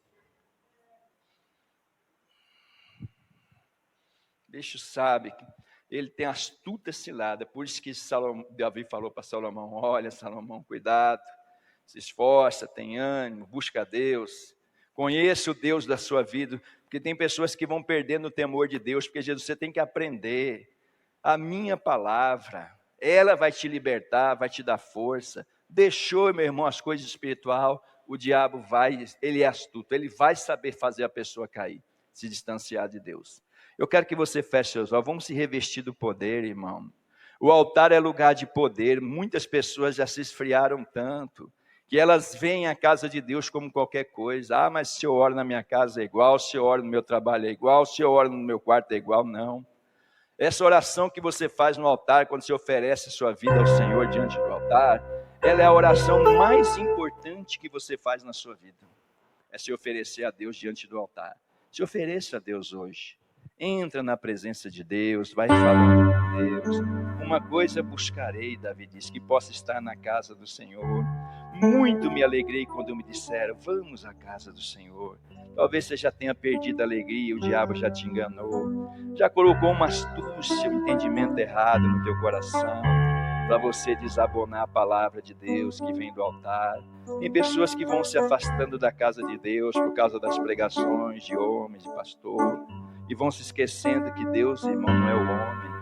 Deixa sabe que ele tem astuta cilada, por isso que Davi falou para Salomão, olha Salomão, cuidado, se esforça, tem ânimo, busca a Deus, conheça o Deus da sua vida, porque tem pessoas que vão perdendo o temor de Deus, porque Jesus, você tem que aprender, a minha palavra, ela vai te libertar, vai te dar força. Deixou, meu irmão, as coisas espirituais, o diabo ele é astuto, ele vai saber fazer a pessoa cair, se distanciar de Deus. Eu quero que você feche seus olhos, vamos se revestir do poder, irmão. O altar é lugar de poder, muitas pessoas já se esfriaram tanto, que elas veem a casa de Deus como qualquer coisa. Mas se eu oro na minha casa é igual, se eu oro no meu trabalho é igual, se eu oro no meu quarto é igual. Não. Essa oração que você faz no altar, quando você oferece a sua vida ao Senhor diante do altar, ela é a oração mais importante que você faz na sua vida. É se oferecer a Deus diante do altar. Se ofereça a Deus hoje. Entra na presença de Deus, vai falando com Deus. Uma coisa buscarei, Davi disse, que possa estar na casa do Senhor. Muito me alegrei quando me disseram, vamos à casa do Senhor. Talvez você já tenha perdido a alegria, o diabo já te enganou. Já colocou uma astúcia, um entendimento errado no teu coração, para você desabonar a palavra de Deus que vem do altar. Tem pessoas que vão se afastando da casa de Deus por causa das pregações de homens, de pastor, e vão se esquecendo que Deus, irmão, não é o homem.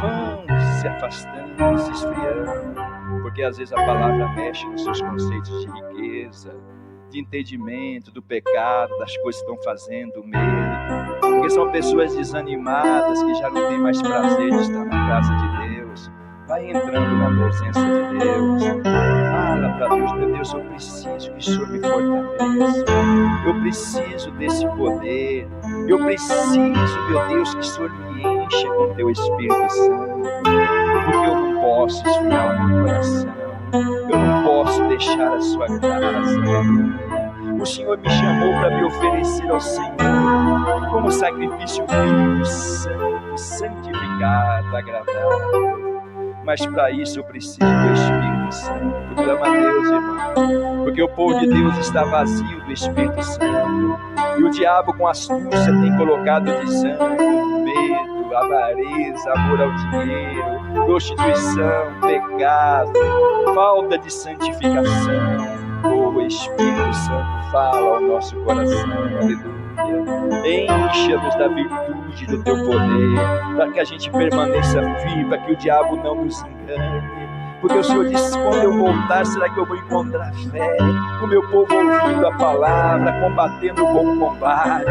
Vão se afastando, se esfriando, porque às vezes a palavra mexe nos seus conceitos de riqueza, de entendimento do pecado, das coisas que estão fazendo, o medo, porque são pessoas desanimadas que já não têm mais prazer de estar na casa de Deus. Vai entrando na presença de Deus. Fala para Deus, meu Deus, eu preciso que o Senhor me fortaleça. Eu preciso desse poder. Eu preciso, meu Deus, que o Senhor me encha com o teu Espírito Santo. Porque eu não posso esfriar o meu coração. Eu não posso deixar a sua casa. O Senhor me chamou para me oferecer ao Senhor como sacrifício vivo, santo, santificado, agradável. Mas para isso eu preciso do Espírito Santo. Clama a Deus, irmão, porque o povo de Deus está vazio do Espírito Santo. E o diabo com astúcia tem colocado desânimo, medo, avareza, amor ao dinheiro, prostituição, pecado, falta de santificação. O Espírito Santo fala ao nosso coração, aleluia. Encha-nos da virtude do teu poder, para que a gente permaneça firme, para que o diabo não nos engane. Porque o Senhor disse, quando eu voltar, será que eu vou encontrar fé? O meu povo ouvindo a palavra, combatendo o bom combate.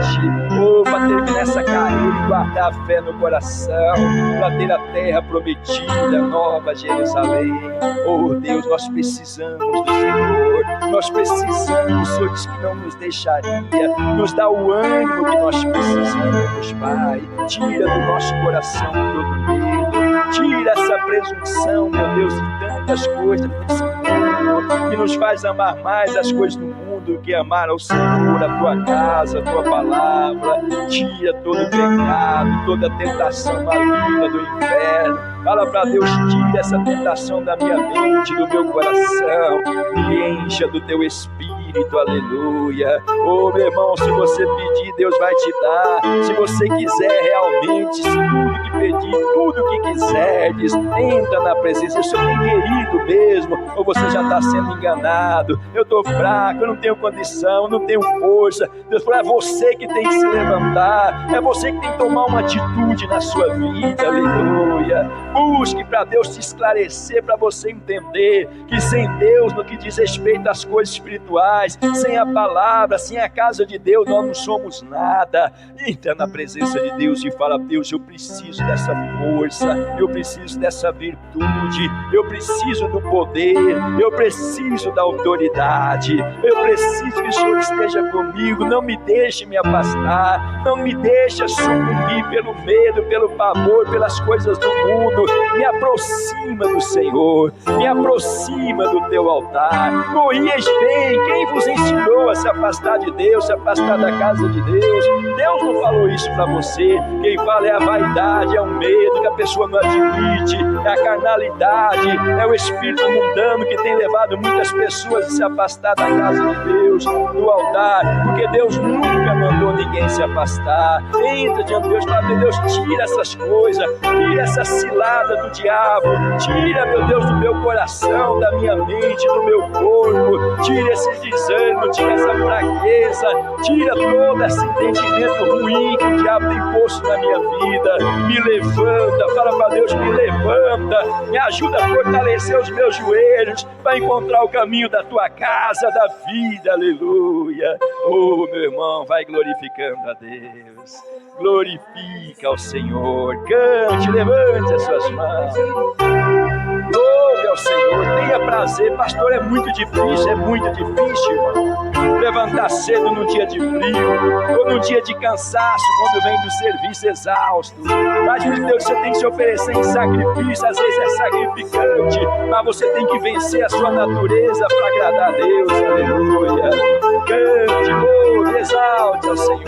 Para terminar essa carreira e guardar a fé no coração, para ter a terra prometida, Nova Jerusalém. Deus, nós precisamos do Senhor. Nós precisamos, o Senhor disse que não nos deixaria. Nos dá o ânimo que nós precisamos, Pai. Tira do nosso coração todo medo. Tira essa presunção, meu Deus, de tantas coisas desse mundo, que nos faz amar mais as coisas do mundo que amar ao Senhor, a tua casa, a tua palavra. Tira todo o pecado, toda a tentação maligna do inferno. Fala para Deus, tira essa tentação da minha mente, do meu coração. Me encha do teu Espírito, aleluia. Meu irmão, se você pedir, Deus vai te dar. Se você quiser realmente, se tudo que pedir, tudo que quiserdes, entra na presença. O Senhor tem querido mesmo, ou você já está sendo enganado. Eu estou fraco, eu não tenho condição, não tenho força. Deus falou, é você que tem que se levantar, é você que tem que tomar uma atitude na sua vida, aleluia. Busque para Deus te esclarecer, para você entender que sem Deus, no que diz respeito às coisas espirituais, sem a palavra, sem a casa de Deus, nós não somos nada. Entra na presença de Deus e fala, Deus, eu preciso dessa força, eu preciso dessa virtude, eu preciso do poder, eu preciso da autoridade, eu preciso que o Senhor esteja comigo, não me deixe me afastar, não me deixe sucumbir pelo medo, pelo pavor, pelas coisas do mundo. Me aproxima do Senhor, me aproxima do teu altar. Corrieis bem, quem vos ensinou a se afastar de Deus, se afastar da casa de Deus? Deus não falou isso para você. Quem fala é a vaidade, é o medo que a pessoa não admite, é a carnalidade, é o espírito mundano que tem levado muitas pessoas a se afastar da casa de Deus, do altar, porque Deus nunca mandou ninguém se afastar. Entra diante de Deus, fala, meu Deus, tira essas coisas, tira essa cilada do diabo, tira, meu Deus, do meu coração, da minha mente, do meu corpo, tira esse desânimo, tira essa fraqueza, tira todo esse entendimento ruim que o diabo tem posto na minha vida. Me levanta, fala para Deus, me levanta, me ajuda a fortalecer os meus joelhos para encontrar o caminho da tua casa, da vida, aleluia. Meu irmão, vai glorificando a Deus, glorifica ao Senhor, cante, levante as suas mãos, louve ao Senhor, tenha prazer. Pastor, é muito difícil, irmão. Levantar cedo num dia de frio, ou num dia de cansaço, quando vem do serviço exausto. Mas, meu Deus, você tem que se oferecer em sacrifício, às vezes é sacrificante, mas você tem que vencer a sua natureza para agradar a Deus, aleluia. Cante, louve, exalte ao Senhor.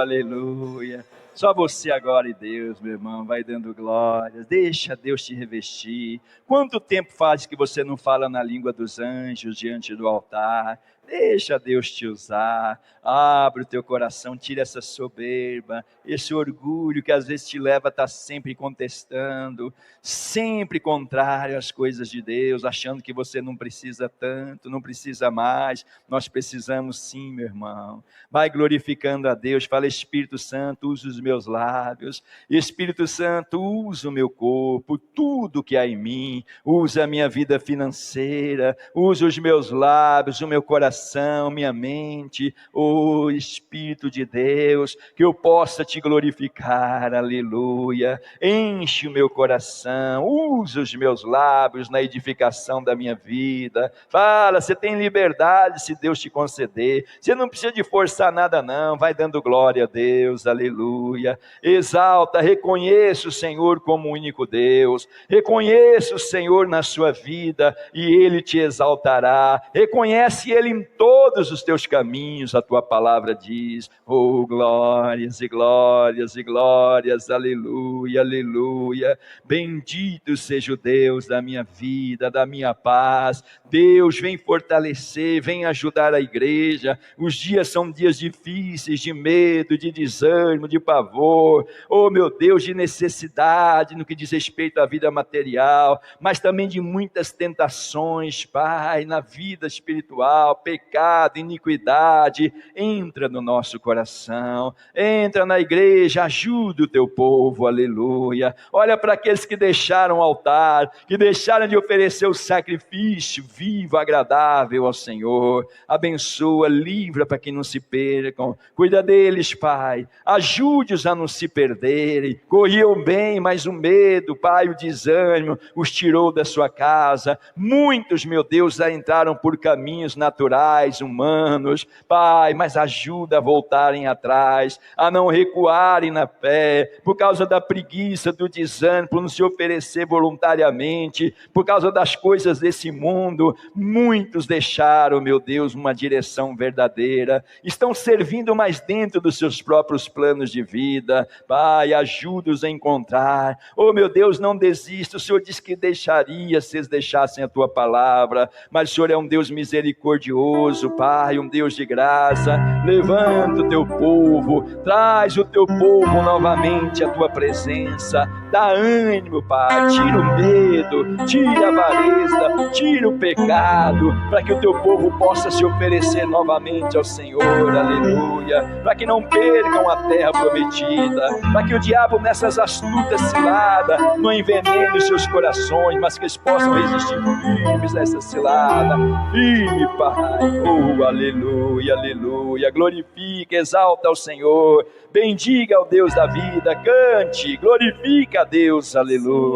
Aleluia. Só você agora e Deus, meu irmão, vai dando glórias. Deixa Deus te revestir. Quanto tempo faz que você não fala na língua dos anjos diante do altar? Deixa Deus te usar. Abre o teu coração, tira essa soberba, esse orgulho que às vezes te leva a estar sempre contestando, sempre contrário às coisas de Deus, achando que você não precisa tanto, não precisa mais. Nós precisamos sim, meu irmão. Vai glorificando a Deus, fala: Espírito Santo, usa os meus lábios. Espírito Santo, usa o meu corpo, tudo que há em mim. Usa a minha vida financeira, usa os meus lábios, o meu coração, minha mente. Oh Espírito de Deus, que eu possa te glorificar, aleluia. Enche o meu coração, usa os meus lábios na edificação da minha vida. Fala, você tem liberdade se Deus te conceder. Você não precisa de forçar nada não, vai dando glória a Deus, aleluia. Exalta, reconheça o Senhor como o único Deus. Reconheça o Senhor na sua vida e Ele te exaltará. Reconhece Ele em todos os teus caminhos, a tua palavra diz. Oh, glórias e glórias e glórias, aleluia, aleluia. Bendito seja o Deus da minha vida, da minha paz. Deus, vem fortalecer, vem ajudar a igreja. Os dias são dias difíceis, de medo, de desânimo, de pavor. Oh, meu Deus, de necessidade no que diz respeito à vida material, mas também de muitas tentações, Pai, na vida espiritual, pecado, iniquidade. Entra no nosso coração, entra na igreja, ajuda o teu povo, aleluia. Olha para aqueles que deixaram o altar, que deixaram de oferecer o sacrifício vivo, agradável ao Senhor. Abençoa, livra para que não se percam, cuida deles, Pai, ajude-os a não se perderem. Corriam bem, mas o medo, Pai, o desânimo os tirou da sua casa. Muitos, meu Deus, já entraram por caminhos naturais, humanos, Pai, mas ajuda a voltarem atrás, a não recuarem na fé, por causa da preguiça, do desânimo, por não se oferecer voluntariamente, por causa das coisas desse mundo. Muitos deixaram, meu Deus, uma direção verdadeira, estão servindo mais dentro dos seus próprios planos de vida. Pai, ajuda-os a encontrar. Oh, meu Deus, não desista. O Senhor disse que deixaria se eles deixassem a tua palavra, mas o Senhor é um Deus misericordioso, Pai, um Deus de graça. Levanta o teu povo, traz o teu povo novamente à tua presença, dá ânimo, Pai, tira o medo, tira a avareza, tira o pecado, para que o teu povo possa se oferecer novamente ao Senhor, aleluia, para que não percam a terra prometida, para que o diabo nessas astutas ciladas não envenene os seus corações, mas que eles possam resistir firmes nessa cilada. Firme, Pai, oh, aleluia, aleluia. Glorifica, exalta ao Senhor, bendiga ao Deus da vida, cante, glorifica a Deus, aleluia.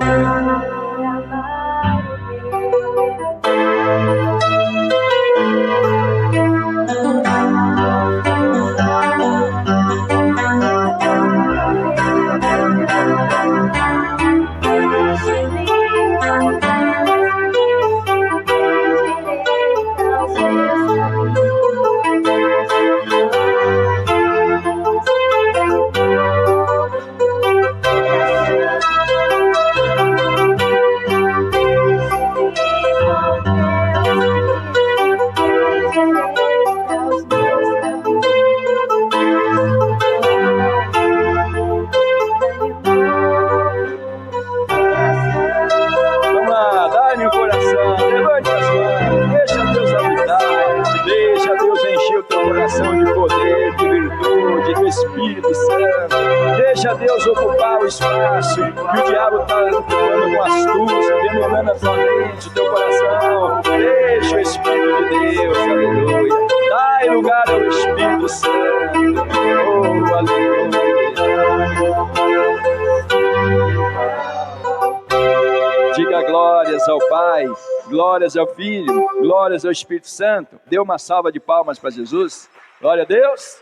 manifestação de poder, de virtude, do Espírito Santo. Deixa Deus ocupar o espaço que o diabo está ocupando com astúcia, demolando a tua mente, o teu coração. Deixa o Espírito de Deus, aleluia. Dai lugar ao Espírito Santo. Oh, aleluia. Diga glórias ao Pai, glórias ao Filho, glórias ao Espírito Santo. Dê uma salva de palmas para Jesus. Glória a Deus.